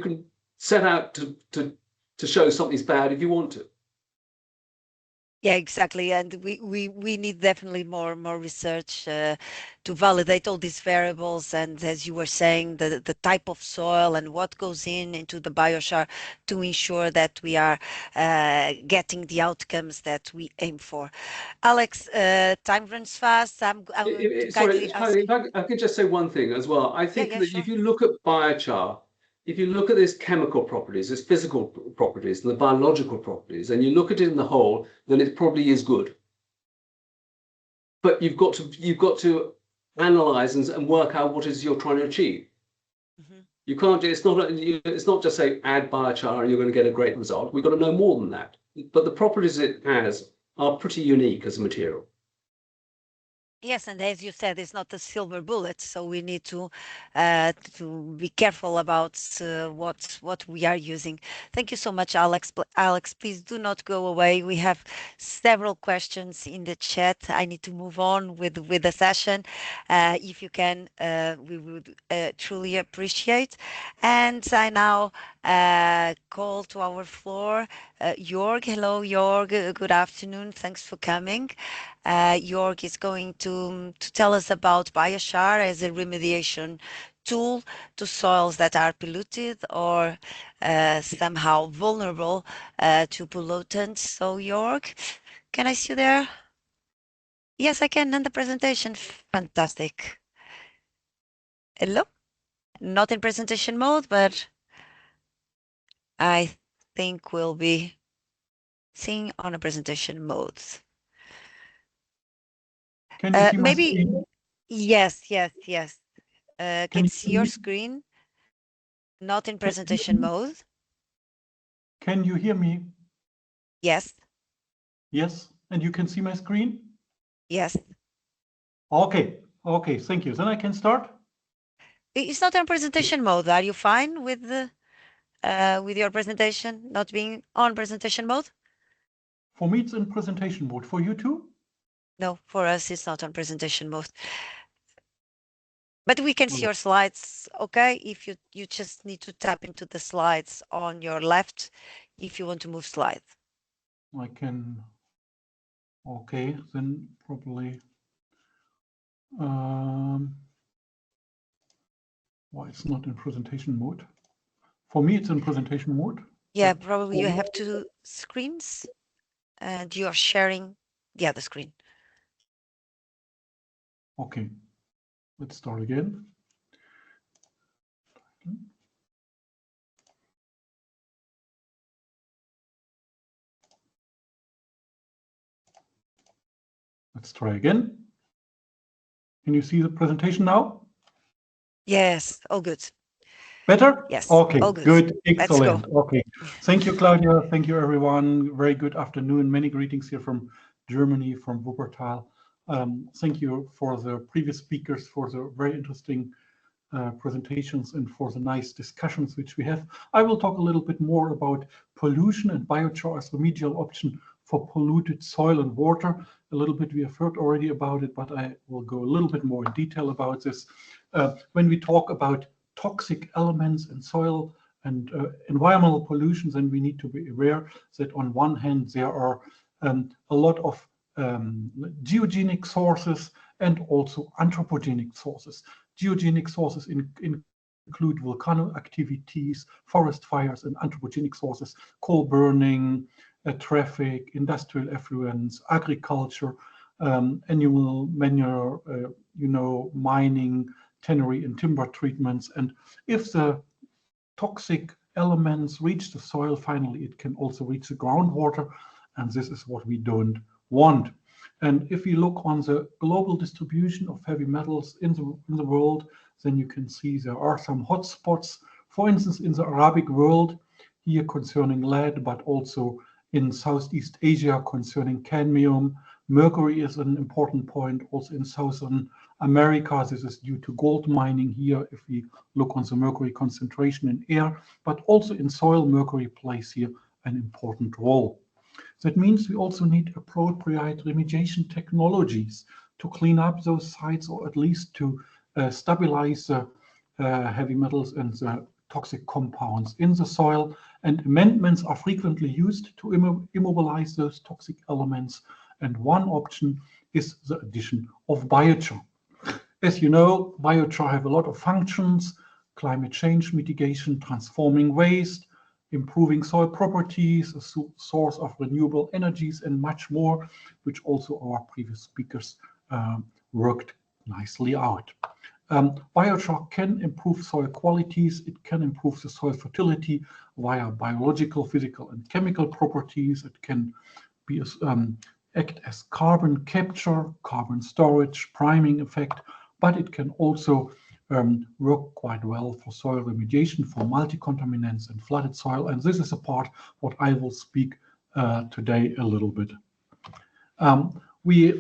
can set out to show something's bad if you want to. Yeah, exactly. And we need definitely more research to validate all these variables. And as you were saying, the type of soil and what goes into the biochar to ensure that we are getting the outcomes that we aim for. Alex, time runs fast. I could just say one thing as well. I think that sure. If you look at biochar, if you look at its chemical properties, its physical properties, and the biological properties, and you look at it in the whole, then it probably is good. But you've got to analyze and work out what it is you're trying to achieve. Mm-hmm. You can't. It's not just say add biochar and you're going to get a great result. We've got to know more than that. But the properties it has are pretty unique as a material. Yes, and as you said, it's not a silver bullet, so we need to be careful about what we are using. Thank you so much, Alex. Alex, please do not go away. We have several questions in the chat. I need to move on with the session. If you can, we would truly appreciate. And I now call to our floor Jörg. Hello, Jörg. Good afternoon. Thanks for coming. Jörg is going to tell us about Biochar as a remediation tool to soils that are polluted or somehow vulnerable to pollutants. So Jörg, can I see you there? Yes, I can end the presentation. Fantastic. Hello? Not in presentation mode, but I think we'll be seeing on a presentation mode. Can you see my Maybe, screen? yes. Can you see hear your me? screen, not in presentation mode. Can you hear me? Yes, Yes, and you can see my screen? yes. Okay, thank you. Then I can start? It's not in presentation mode. Are you fine with your presentation not being on presentation mode? For me, it's in presentation mode. For you too? No, for us, it's not on presentation mode. But we can see Oh. your slides, okay? If you just need to tap into the slides on your left if you want to move slides. I can. Okay, then probably. Why it's not in presentation mode? For me, it's in presentation mode. Yeah, but probably for you you- have two screens and you're sharing the other screen. Okay, let's start again. Let's try again. Can you see the presentation now? Yes, all good. Better? Yes, Okay, all good. good, Let's go. excellent. Okay, thank you, Claudia. Thank you, everyone. Very good afternoon. Many greetings here from Germany, from Wuppertal. Thank you for the previous speakers for the very interesting presentations and for the nice discussions which we have. I will talk a little bit more about pollution and biochar as remedial option for polluted soil and water. A little bit we have heard already about it, but I will go a little bit more in detail about this. When we talk about toxic elements in soil and environmental pollution, then we need to be aware that on one hand there are a lot of geogenic sources and also anthropogenic sources. Geogenic sources include volcano activities, forest fires, and anthropogenic sources, coal burning, traffic, industrial effluents, agriculture, animal manure, mining, tannery and timber treatments. And if the toxic elements reach the soil, finally it can also reach the groundwater, and this is what we don't want. And if you look on the global distribution of heavy metals in the world, then you can see there are some hotspots. For instance, in the Arabic world, here concerning lead, but also in Southeast Asia concerning cadmium. Mercury is an important point, also in Southern America. This is due to gold mining here, if we look on the mercury concentration in air, but also in soil, mercury plays here an important role. That means we also need appropriate remediation technologies to clean up those sites, or at least to stabilize the heavy metals and the toxic compounds in the soil. And amendments are frequently used to immobilize those toxic elements. And one option is the addition of biochar. As you know, biochar have a lot of functions: climate change mitigation, transforming waste, improving soil properties, a source of renewable energies, and much more, which also our previous speakers worked nicely out. Biochar can improve soil qualities. It can improve the soil fertility via biological, physical, and chemical properties. It can be act as carbon capture, carbon storage, priming effect, but it can also work quite well for soil remediation, for multi-contaminants and flooded soil. And this is a part what I will speak today a little bit.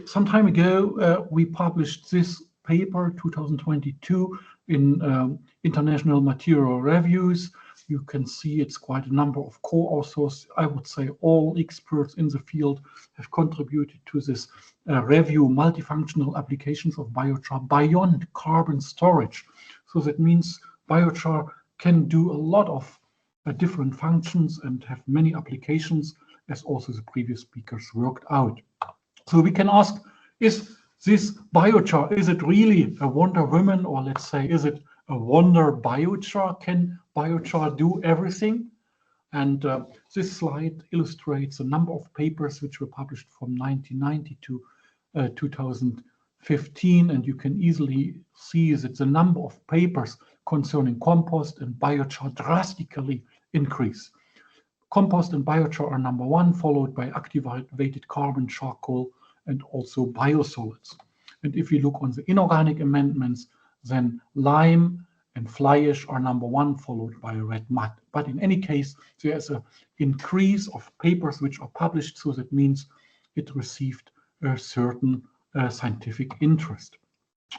Some time ago, we published this paper, 2022, in International Material Reviews. You can see it's quite a number of co-authors. I would say all experts in the field have contributed to this review, multifunctional applications of biochar beyond carbon storage. So that means biochar can do a lot of different functions and have many applications, as also the previous speakers worked out. So we can ask, is this biochar, is it really a Wonder Woman, or let's say, is it a wonder biochar? Can biochar do everything? And this slide illustrates a number of papers which were published from 1990 to 2015, and you can easily see that the number of papers concerning compost and biochar drastically increase. Compost and biochar are number one, followed by activated carbon, charcoal, and also biosolids. And if you look on the inorganic amendments, then lime and fly ash are number one, followed by red mud. But in any case, there is an increase of papers which are published, so that means it received a certain scientific interest.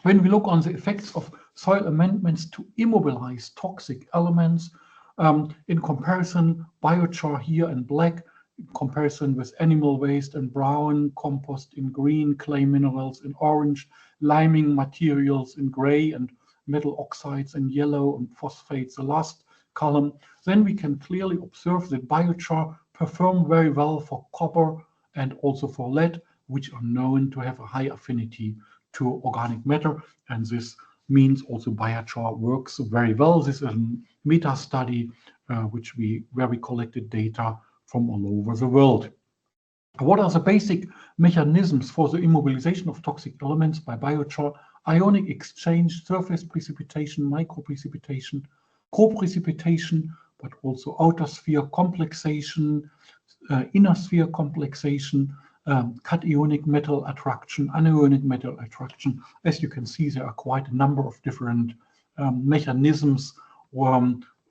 When we look on the effects of soil amendments to immobilize toxic elements, in comparison, biochar here in black, in comparison with animal waste in brown, compost in green, clay minerals in orange, liming materials in gray, and metal oxides in yellow, and phosphates, the last column, then we can clearly observe that biochar perform very well for copper and also for lead, which are known to have a high affinity to organic matter. And this means also biochar works very well. This is a meta study where we collected data from all over the world. What are the basic mechanisms for the immobilization of toxic elements by biochar? Ionic exchange, surface precipitation, microprecipitation, co-precipitation, but also outer sphere complexation, inner sphere complexation, cationic metal attraction, anionic metal attraction. As you can see, there are quite a number of different mechanisms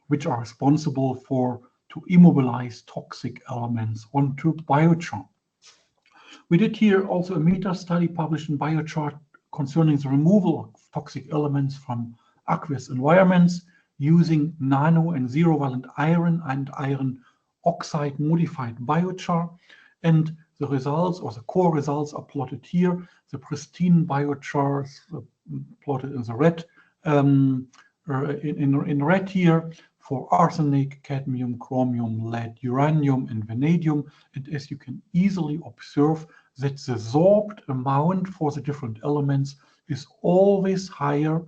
which are responsible to immobilize toxic elements onto biochar. We did here also a meta study published in Biochar concerning the removal of toxic elements from aqueous environments using nano and zero-valent iron and iron oxide modified biochar. And the results, or the core results, are plotted here. The pristine biochar plotted in the red, in red here, for arsenic, cadmium, chromium, lead, uranium, and vanadium. And as you can easily observe, that the sorbed amount for the different elements is always higher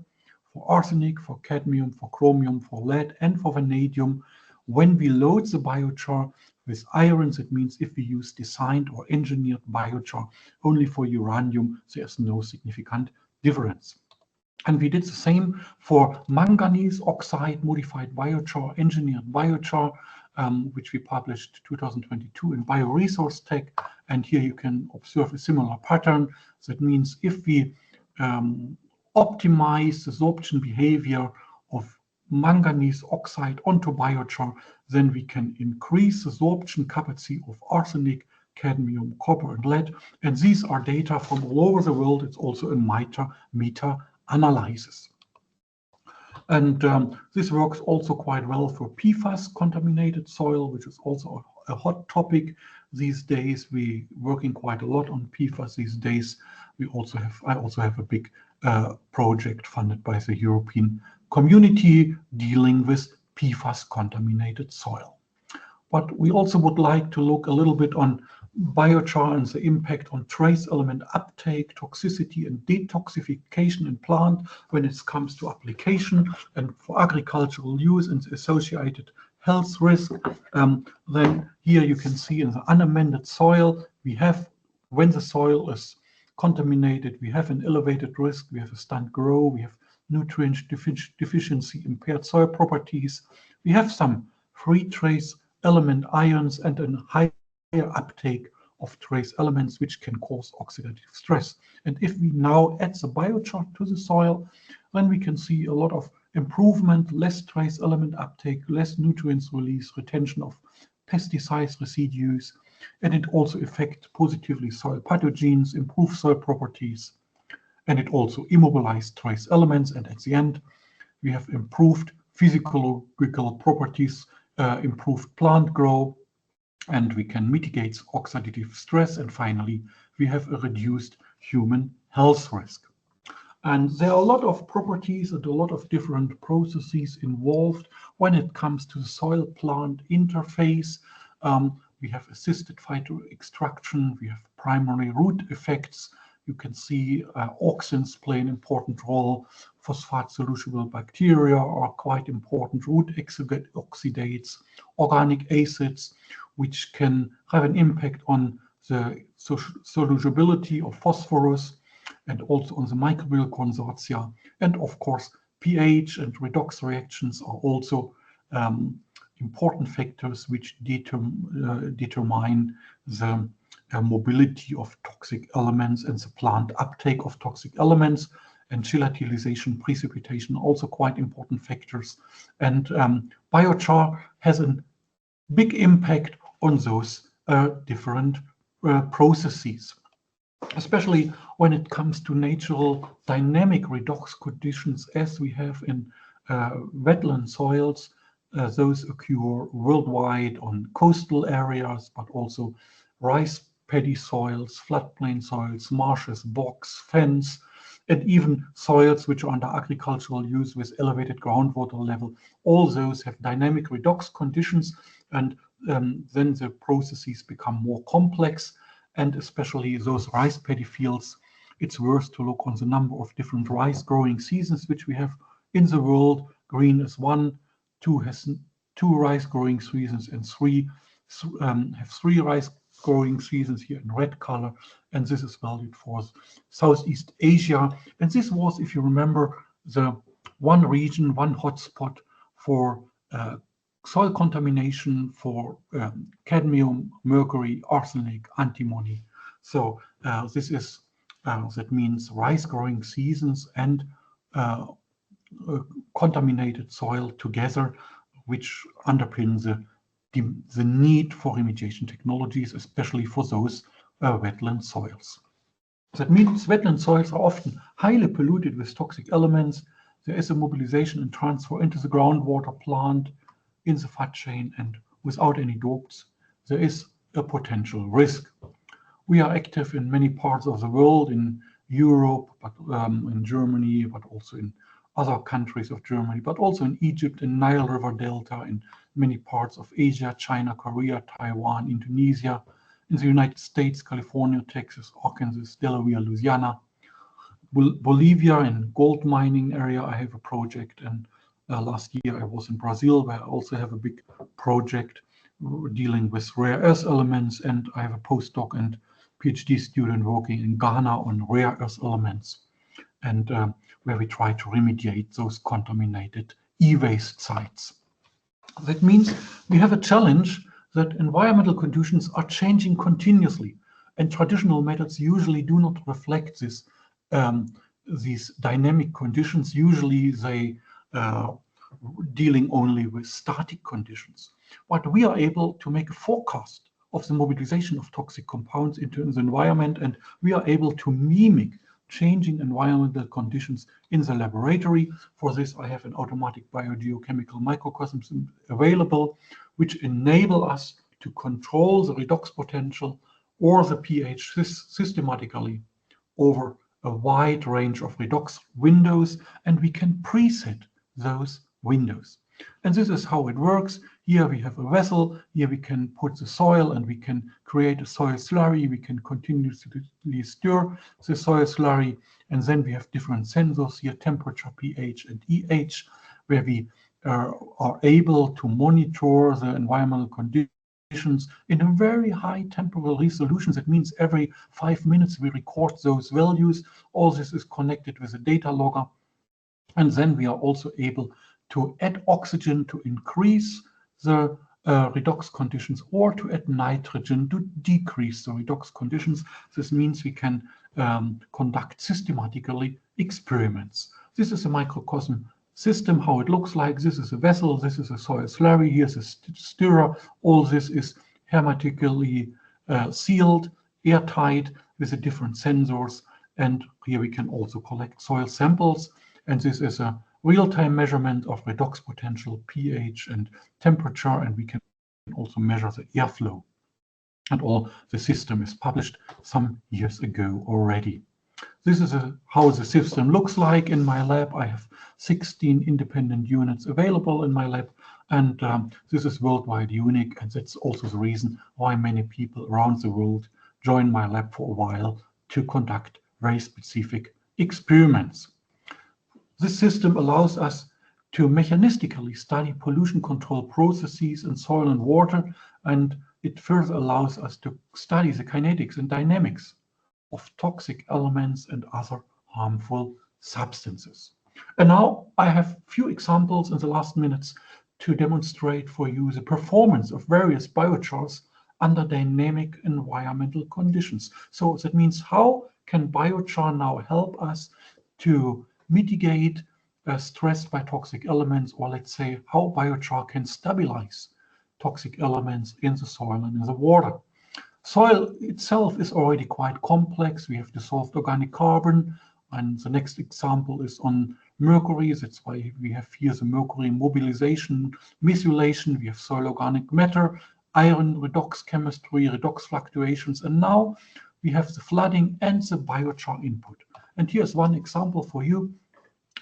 for arsenic, for cadmium, for chromium, for lead, and for vanadium. When we load the biochar with irons, it means if we use designed or engineered biochar only for uranium, there's no significant difference. And we did the same for manganese oxide modified biochar, engineered biochar, which we published 2022 in Bioresource Tech. And here you can observe a similar pattern. That means if we optimize the sorption behavior of manganese oxide onto biochar, then we can increase the sorption capacity of arsenic, cadmium, copper, and lead. And these are data from all over the world. It's also a meta-analysis. And this works also quite well for PFAS contaminated soil, which is also a hot topic these days. We're working quite a lot on PFAS these days. I also have a big project funded by the European Community dealing with PFAS contaminated soil. But we also would like to look a little bit on biochar and the impact on trace element uptake, toxicity, and detoxification in plant when it comes to application and for agricultural use and the associated health risk. Then here you can see in the unamended soil, we have, when the soil is contaminated, we have an elevated risk, we have a stunt grow, we have nutrient deficiency, impaired soil properties, we have some free trace element ions and a higher uptake of trace elements which can cause oxidative stress. And if we now add the biochar to the soil, then we can see a lot of improvement, less trace element uptake, less nutrients release, retention of pesticides residues, and it also affects positively soil pathogens, improves soil properties, and it also immobilizes trace elements. And at the end, we have improved physiological properties, improved plant growth, and we can mitigate oxidative stress. And finally, we have a reduced human health risk. And there are a lot of properties and a lot of different processes involved when it comes to the soil-plant interface. We have assisted phytoextraction, we have primary root effects. You can see auxins play an important role. Phosphate-soluble bacteria are quite important. Root oxidates, organic acids, which can have an impact on the solubility of phosphorus and also on the microbial consortia. And of course, pH and redox reactions are also important factors which determine the mobility of toxic elements and the plant uptake of toxic elements. And gelatinization, precipitation, also quite important factors. And biochar has a big impact on those different processes, especially when it comes to natural dynamic redox conditions, as we have in wetland soils. Those occur worldwide on coastal areas, but also rice paddy soils, floodplain soils, marshes, bogs, fens, and even soils which are under agricultural use with elevated groundwater level. All those have dynamic redox conditions, and then the processes become more complex. And especially those rice paddy fields, it's worth to look on the number of different rice growing seasons which we have in the world. Green is 1, 2 has 2 rice growing seasons, and 3 have 3 rice growing seasons here in red color. And this is valued for Southeast Asia. And this was, if you remember, the one region, one hotspot for soil contamination for cadmium, mercury, arsenic, antimony. So this is that means rice growing seasons and contaminated soil together, which underpins the need for remediation technologies, especially for those wetland soils. That means wetland soils are often highly polluted with toxic elements. There is a mobilization and transfer into the groundwater plant, in the fat chain, and without any ducts, there is a potential risk. We are active in many parts of the world, in Europe, but in Germany, but also in other countries of Germany, but also in Egypt, in Nile River Delta, in many parts of Asia, China, Korea, Taiwan, Indonesia, in the United States, California, Texas, Arkansas, Delaware, Louisiana, Bolivia, in gold mining area. I have a project, and last year I was in Brazil, where I also have a big project dealing with rare earth elements, and I have a postdoc and PhD student working in Ghana on rare earth elements, and where we try to remediate those contaminated e-waste sites. That means we have a challenge that environmental conditions are changing continuously, and traditional methods usually do not reflect this, these dynamic conditions. Usually they dealing only with static conditions. But we are able to make a forecast of the mobilization of toxic compounds into the environment, and we are able to mimic changing environmental conditions in the laboratory. For this, I have an automatic biogeochemical microcosms available, which enable us to control the redox potential or the pH systematically over a wide range of redox windows, and we can preset those windows. And this is how it works. Here we have a vessel. Here we can put the soil, and we can create a soil slurry. We can continuously stir the soil slurry. And then we have different sensors here, temperature, pH, and EH, where we are able to monitor the environmental conditions in a very high temporal resolution. That means every 5 minutes we record those values. All this is connected with a data logger. And then we are also able to add oxygen to increase the redox conditions, or to add nitrogen to decrease the redox conditions. This means we can conduct systematically experiments. This is a microcosm system, how it looks like. This is a vessel, this is a soil slurry, here's a stirrer. All this is hermetically sealed, airtight, with the different sensors. And here we can also collect soil samples. And this is a real-time measurement of redox potential, pH, and temperature. And we can also measure the airflow. And all the system is published some years ago already. This is how the system looks like in my lab. I have 16 independent units available in my lab, and this is worldwide unique, and that's also the reason why many people around the world join my lab for a while to conduct very specific experiments. This system allows us to mechanistically study pollution control processes in soil and water, and it further allows us to study the kinetics and dynamics of toxic elements and other harmful substances. And now I have a few examples in the last minutes to demonstrate for you the performance of various biochars under dynamic environmental conditions. So that means, how can biochar now help us to mitigate stress by toxic elements, or let's say how biochar can stabilize toxic elements in the soil and in the water. Soil itself is already quite complex. We have dissolved organic carbon, and the next example is on mercury. That's why we have here the mercury mobilization, methylation. We have soil organic matter, iron redox chemistry, redox fluctuations, and now we have the flooding and the biochar input. And here's one example for you.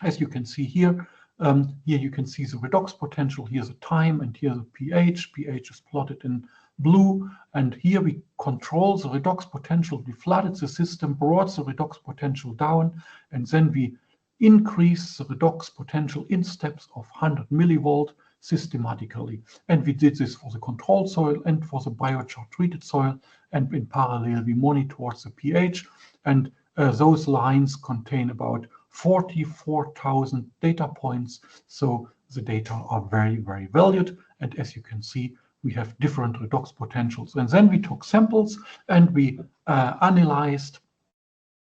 As you can see here, here you can see the redox potential. Here's the time, and here's the pH. pH is plotted in blue, and here we control the redox potential. We flooded the system, brought the redox potential down, and then we increase the redox potential in steps of 100 millivolt systematically. And we did this for the control soil and for the biochar treated soil, and in parallel we monitored the pH, and those lines contain about 44,000 data points, so the data are very, very valued. And as you can see, we have different redox potentials. And then we took samples and we analyzed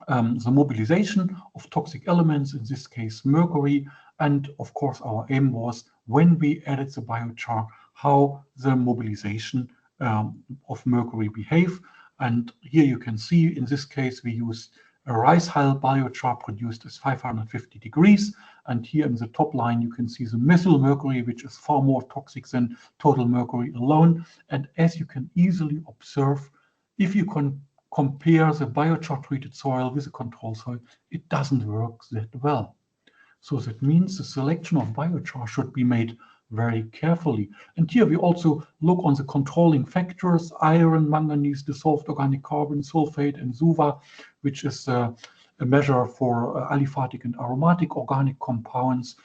the mobilization of toxic elements, in this case mercury. And of course, our aim was, when we added the biochar, how the mobilization of mercury behave. And here you can see, in this case, we used a rice hull biochar produced at 550 degrees. And here in the top line, you can see the methyl mercury, which is far more toxic than total mercury alone. And as you can easily observe, if you can compare the biochar treated soil with the control soil, it doesn't work that well. So that means the selection of biochar should be made very carefully. And here we also look on the controlling factors: iron, manganese, dissolved organic carbon, sulfate, and SUVA, which is a measure for aliphatic and aromatic organic compounds,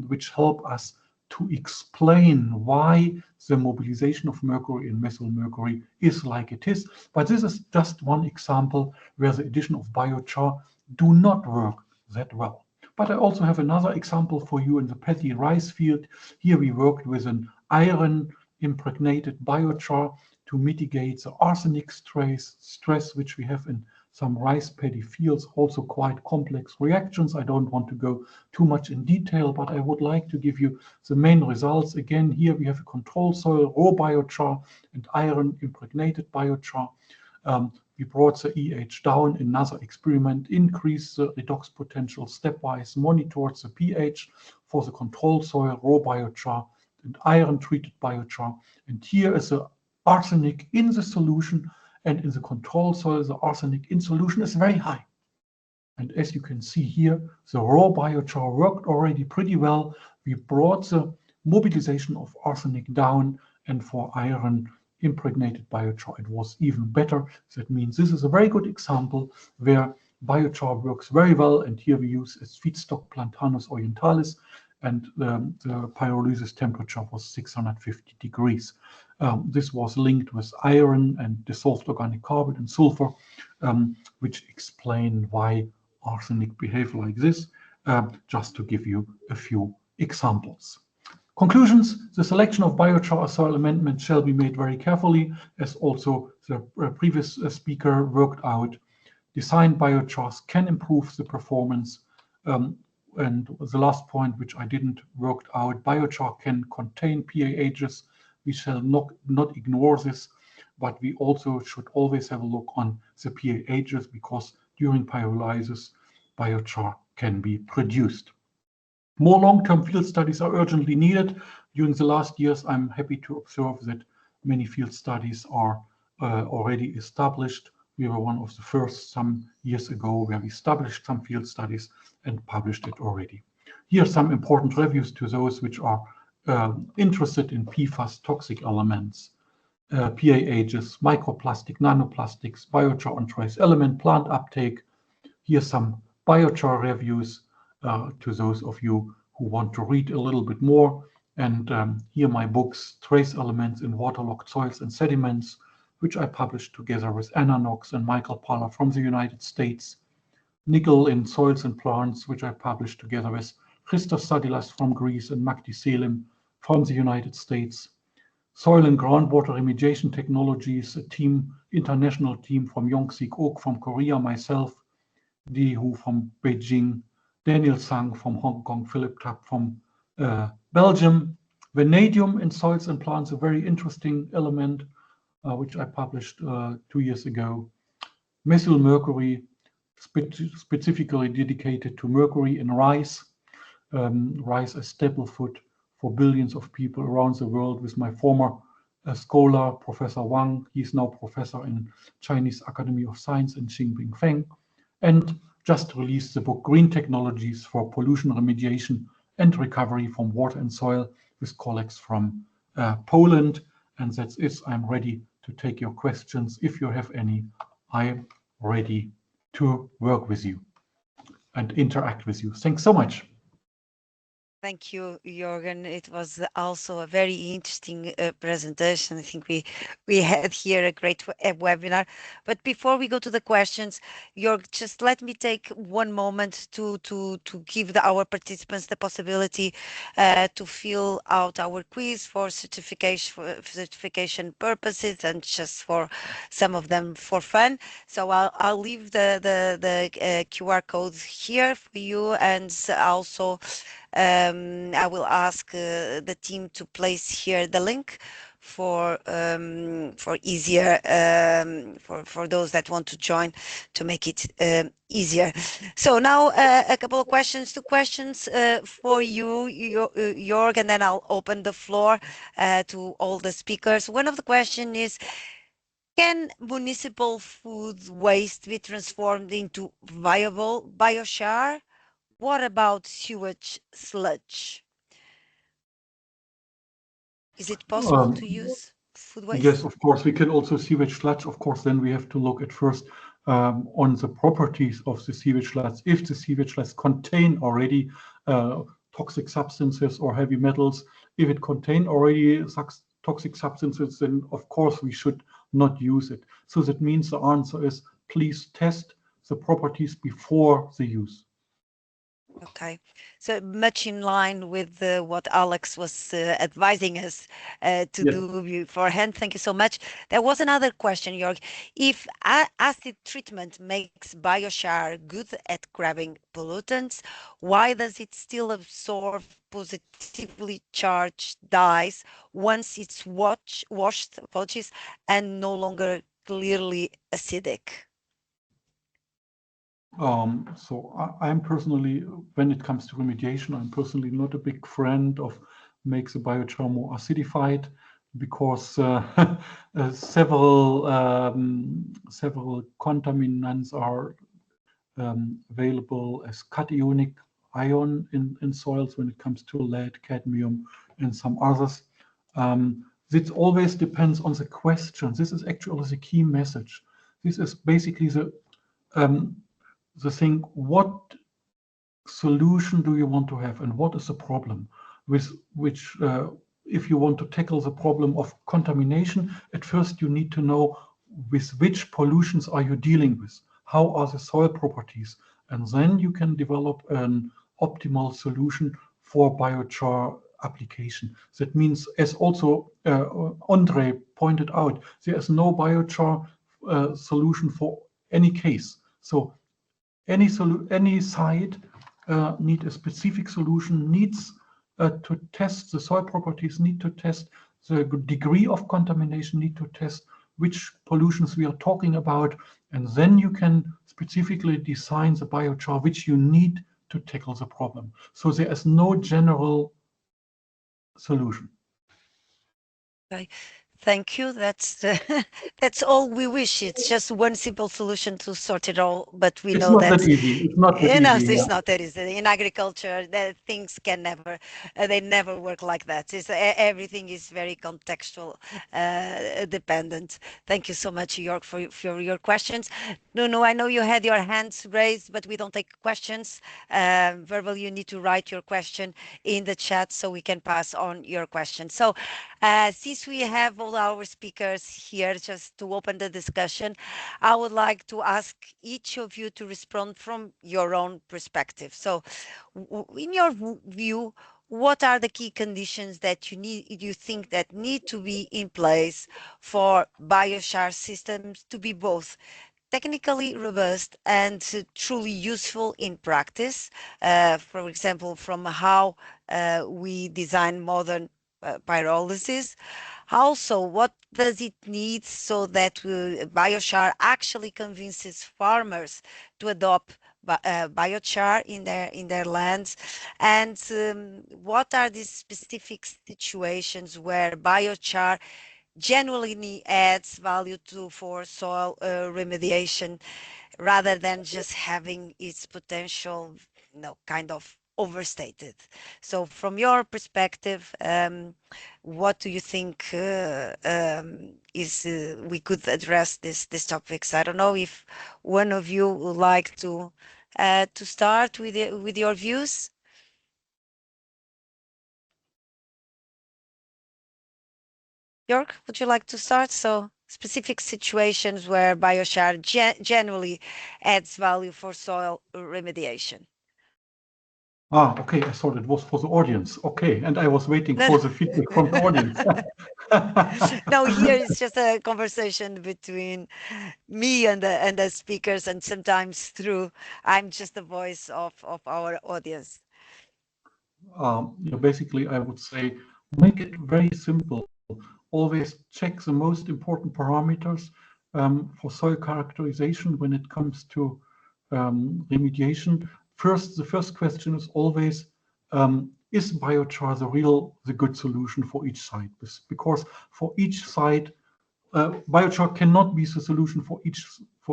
which help us to explain why the mobilization of mercury and methyl mercury is like it is. But this is just one example where the addition of biochar do not work that well. But I also have another example for you in the paddy rice field. Here we worked with an iron impregnated biochar to mitigate the arsenic stress which we have in some rice paddy fields, also quite complex reactions. I don't want to go too much in detail, but I would like to give you the main results. Again, here we have a control soil, raw biochar, and iron impregnated biochar. We brought the EH down in another experiment, increased the redox potential stepwise, monitored the pH for the control soil, raw biochar, and iron treated biochar. And here is the arsenic in the solution, and in the control soil, the arsenic in solution is very high. And as you can see here, the raw biochar worked already pretty well. We brought the mobilization of arsenic down, and for iron impregnated biochar, it was even better. That means this is a very good example where biochar works very well. And here we use as feedstock Plantanus orientalis, and the pyrolysis temperature was 650 degrees. This was linked with iron and dissolved organic carbon and sulfur, which explain why arsenic behave like this, just to give you a few examples. Conclusions: the selection of biochar as soil amendment shall be made very carefully, as also the previous speaker worked out. Designed biochars can improve the performance. And the last point, which I didn't work out, biochar can contain PAHs. We shall not ignore this. but we also should always have a look on the pHs, because during pyrolysis, biochar can be produced. More long-term field studies are urgently needed. During the last years, I'm happy to observe that many field studies are already established. We were one of the first some years ago where we established some field studies and published it already. Here are some important reviews to those which are interested in PFAS toxic elements, PAHs, microplastic, nanoplastics, biochar on trace element, plant uptake. Here are some biochar reviews to those of you who want to read a little bit more. And here my books, Trace Elements in Waterlogged Soils and Sediments, which I published together with Anna Knox and Michael Parler from the United States. Nickel in Soils and Plants, which I published together with Christos Sadilas from Greece and Magdi Selim from the United States. Soil and Groundwater Remediation Technologies, a team, international team from Yongsi Ok from Korea, myself, Di Hu from Beijing, Daniel Sang from Hong Kong, Philip Tapp from Belgium. Vanadium in Soils and Plants, a very interesting element, which I published 2 years ago. Methyl mercury, specifically dedicated to mercury in rice. Rice as staple food for billions of people around the world, with my former scholar, Professor Wang. He's now professor in Chinese Academy of Science in Xinping Feng, and just released the book Green Technologies for Pollution Remediation and Recovery from Water and Soil with colleagues from Poland. And that's it. I'm ready to take your questions. If you have any, I'm ready to work with you and interact with you. Thanks so much. Thank you, Jürgen. It was also a very interesting presentation. I think we had here a great webinar. But before we go to the questions, Jörg, just let me take one moment to give our participants the possibility to fill out our quiz for certification purposes, and just for some of them for fun. So I'll leave the QR code here for you, and also I will ask the team to place here the link for easier for those that want to join, to make it easier. So now a couple of questions, 2 questions for you, Jörg, and then I'll open the floor to all the speakers. One of the questions is, can municipal food waste be transformed into viable biochar? What about sewage sludge? Is it possible to use food waste? Yes, of course. We can also sewage sludge. Of course, then we have to look at first on the properties of the sewage sludge. If the sewage sludge contain already toxic substances or heavy metals, if it contain already toxic substances, then of course we should not use it. So that means the answer is, please test the properties before the use. Okay, so much in line with what Alex was advising us to do beforehand. Thank you so much. There was another question, Jörg. If acid treatment makes biochar good at grabbing pollutants, why does it still absorb positively charged dyes once it's washed, and no longer clearly acidic? So I'm personally, when it comes to remediation, I'm personally not a big friend of makes the biochar more acidified, because several contaminants are available as cationic ion in soils when it comes to lead, cadmium, and some others. This always depends on the question. This is actually the key message. This is basically the thing, what solution do you want to have, and what is the problem with which, if you want to tackle the problem of contamination, at first you need to know with which pollutions are you dealing with, how are the soil properties, and then you can develop an optimal solution for biochar application. That means, as also Ondřej pointed out, there is no biochar solution for any case. So any site need a specific solution, needs to test the soil properties, need to test the degree of contamination, need to test which pollutions we are talking about, and then you can specifically design the biochar which you need to tackle the problem. So there is no general solution. Okay. Thank you. That's that's all we wish. It's just one simple solution to sort it all, but we know It's not that that easy. It's not that easy. it's not that easy. In agriculture, things can never, they never work like that. Everything is very contextual, dependent. Thank you so much, Jörg, for your questions. No, I know you had your hands raised, but we don't take questions. Verbal, you need to write your question in the chat so we can pass on your question. So since we have all our speakers here, just to open the discussion, I would like to ask each of you to respond from your own perspective. So in your view, what are the key conditions that you think that need to be in place for biochar systems to be both technically robust and truly useful in practice? For example, from how we design modern pyrolysis. Also, what does it need so that biochar actually convinces farmers to adopt biochar in their lands? And what are the specific situations where biochar genuinely adds value for soil remediation, rather than just having its potential, kind of overstated? So from your perspective, what do you think we could address these topics? I don't know if one of you would like to start with your views. Jörg, would you like to start? So specific situations where biochar generally adds value for soil remediation. Okay, I thought it was for the audience. Okay, and I was waiting for the feedback from the audience. No, here it's just a conversation between me and the speakers, and sometimes I'm just the voice of our audience. Basically, I would say make it very simple. Always check the most important parameters for soil characterization when it comes to remediation. The first question is always, is biochar the good solution for each site? Because for each site, biochar cannot be the solution for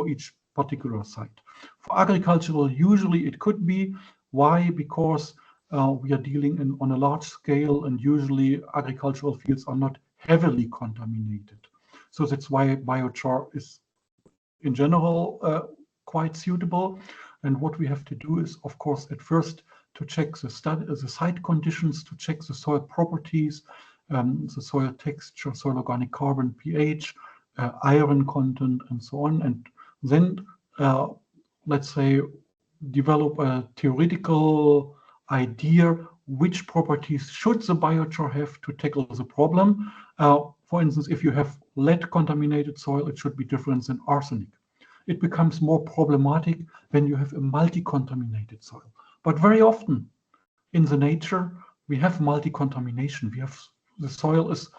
each particular site. For agricultural, usually it could be. Why? Because we are dealing on a large scale, and usually agricultural fields are not heavily contaminated. So that's why biochar is, in general, quite suitable. And what we have to do is, of course, at first to check the site conditions, to check the soil properties, the soil texture, soil organic carbon, pH, iron content, and so on. And then, let's say, develop a theoretical idea which properties should the biochar have to tackle the problem. For instance, if you have lead contaminated soil, it should be different than arsenic. It becomes more problematic when you have a multi-contaminated soil. But very often in the nature, we have multi-contamination. The soil is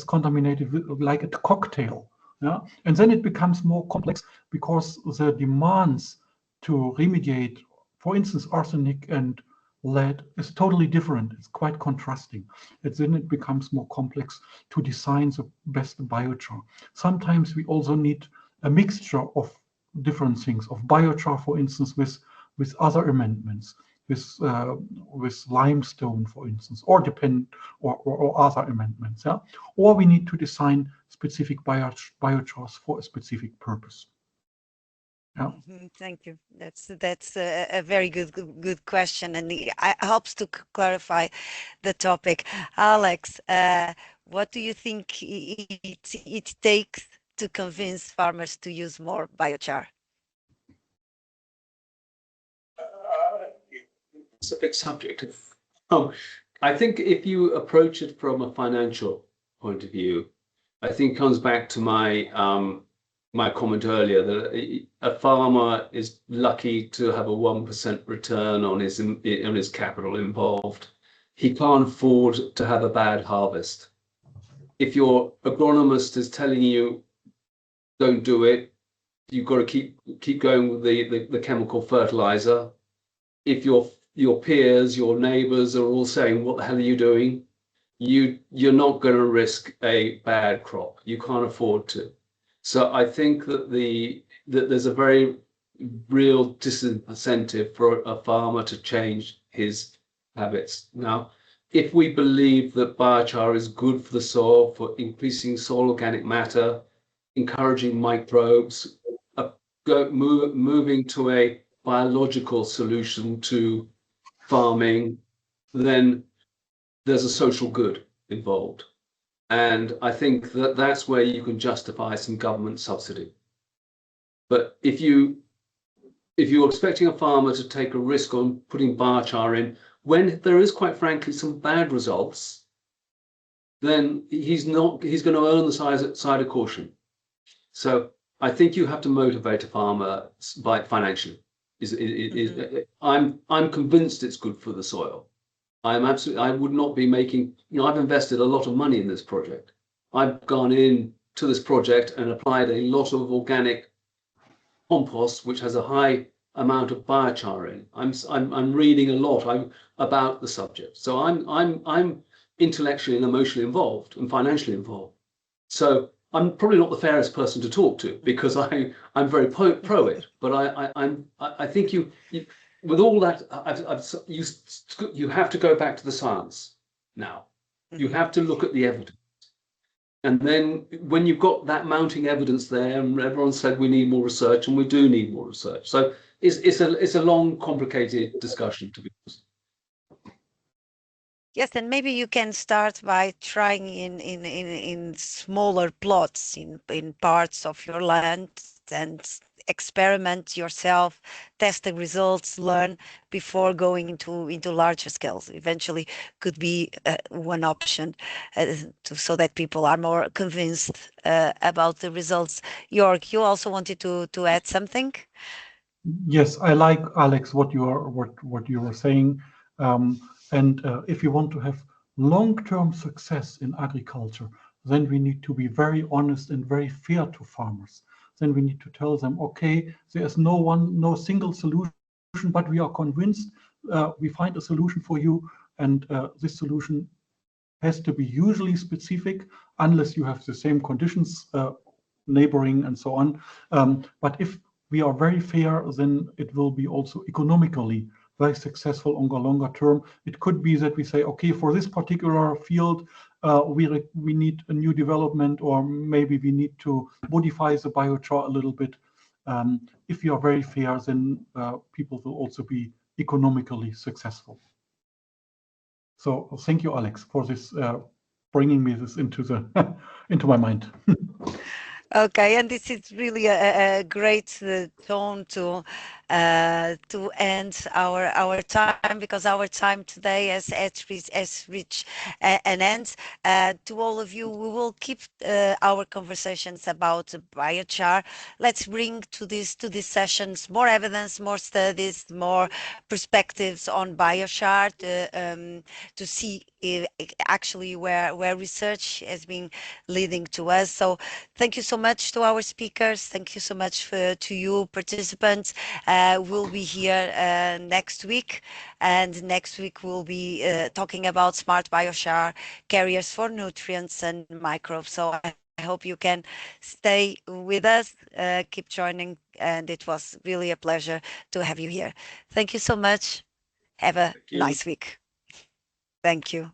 contaminated like a cocktail. Yeah? And then it becomes more complex because the demands to remediate, for instance, arsenic and lead is totally different. It's quite contrasting. And then it becomes more complex to design the best biochar. Sometimes we also need a mixture of different things, of biochar, for instance, with other amendments, with limestone, for instance, or other amendments. Yeah? Or we need to design specific biochars for a specific purpose. Yeah. Thank you. That's a very good question, and it helps to clarify the topic. Alex, what do you think it takes to convince farmers to use more biochar? It's a big subject. I think if you approach it from a financial point of view, I think it comes back to my comment earlier that a farmer is lucky to have a 1% return on his capital involved. He can't afford to have a bad harvest. If your agronomist is telling you don't do it. You've got to keep going with the chemical fertilizer. If your peers, your neighbors are all saying, "What the hell are you doing?" You're not going to risk a bad crop. You can't afford to. So I think that there's a very real disincentive for a farmer to change his habits. Now, if we believe that biochar is good for the soil, for increasing soil organic matter, encouraging microbes, moving to a biological solution to farming, then there's a social good involved. And I think that that's where you can justify some government subsidy. But if you're expecting a farmer to take a risk on putting biochar in, when there is, quite frankly, some bad results, then he's going to err on the side of caution. So I think you have to motivate a farmer by financially. I'm convinced it's good for the soil. I would not be making, I've invested a lot of money in this project. I've gone in to this project and applied a lot of organic compost, which has a high amount of biochar in. I'm reading a lot about the subject. So I'm intellectually and emotionally involved and financially involved. So I'm probably not the fairest person to talk to because I'm very pro it. But I think you with all that, you have to go back to the science now. You have to look at the evidence. And then when you've got that mounting evidence there, and everyone said we need more research, and we do need more research. So it's a long, complicated discussion, to be honest. Yes, and maybe you can start by trying in smaller plots in parts of your land and experiment yourself, test the results, learn before going into larger scales. Eventually, could be one option so that people are more convinced about the results. Jörg, you also wanted to add something? Yes, I like, Alex, what you were saying. And if you want to have long-term success in agriculture, then we need to be very honest and very fair to farmers. Then we need to tell them, okay, there's no single solution, but we are convinced we find a solution for you, and this solution has to be usually specific, unless you have the same conditions, neighboring and so on. But if we are very fair, then it will be also economically very successful on the longer term. It could be that we say, okay, for this particular field, we need a new development, or maybe we need to modify the biochar a little bit. If you are very fair, then people will also be economically successful. So thank you, Alex, for this bringing me this into my mind. Okay, and this is really a great tone to end our time, because our time today has reached an end. To all of you, we will keep our conversations about biochar. Let's bring to these sessions more evidence, more studies, more perspectives on biochar to see actually where research has been leading to us. So thank you so much to our speakers. Thank you so much to you participants. We'll be here next week, and next week we'll be talking about smart biochar carriers for nutrients and microbes. So I hope you can stay with us, keep joining, and it was really a pleasure to have you here. Thank you so much. Have a nice week. Thank you.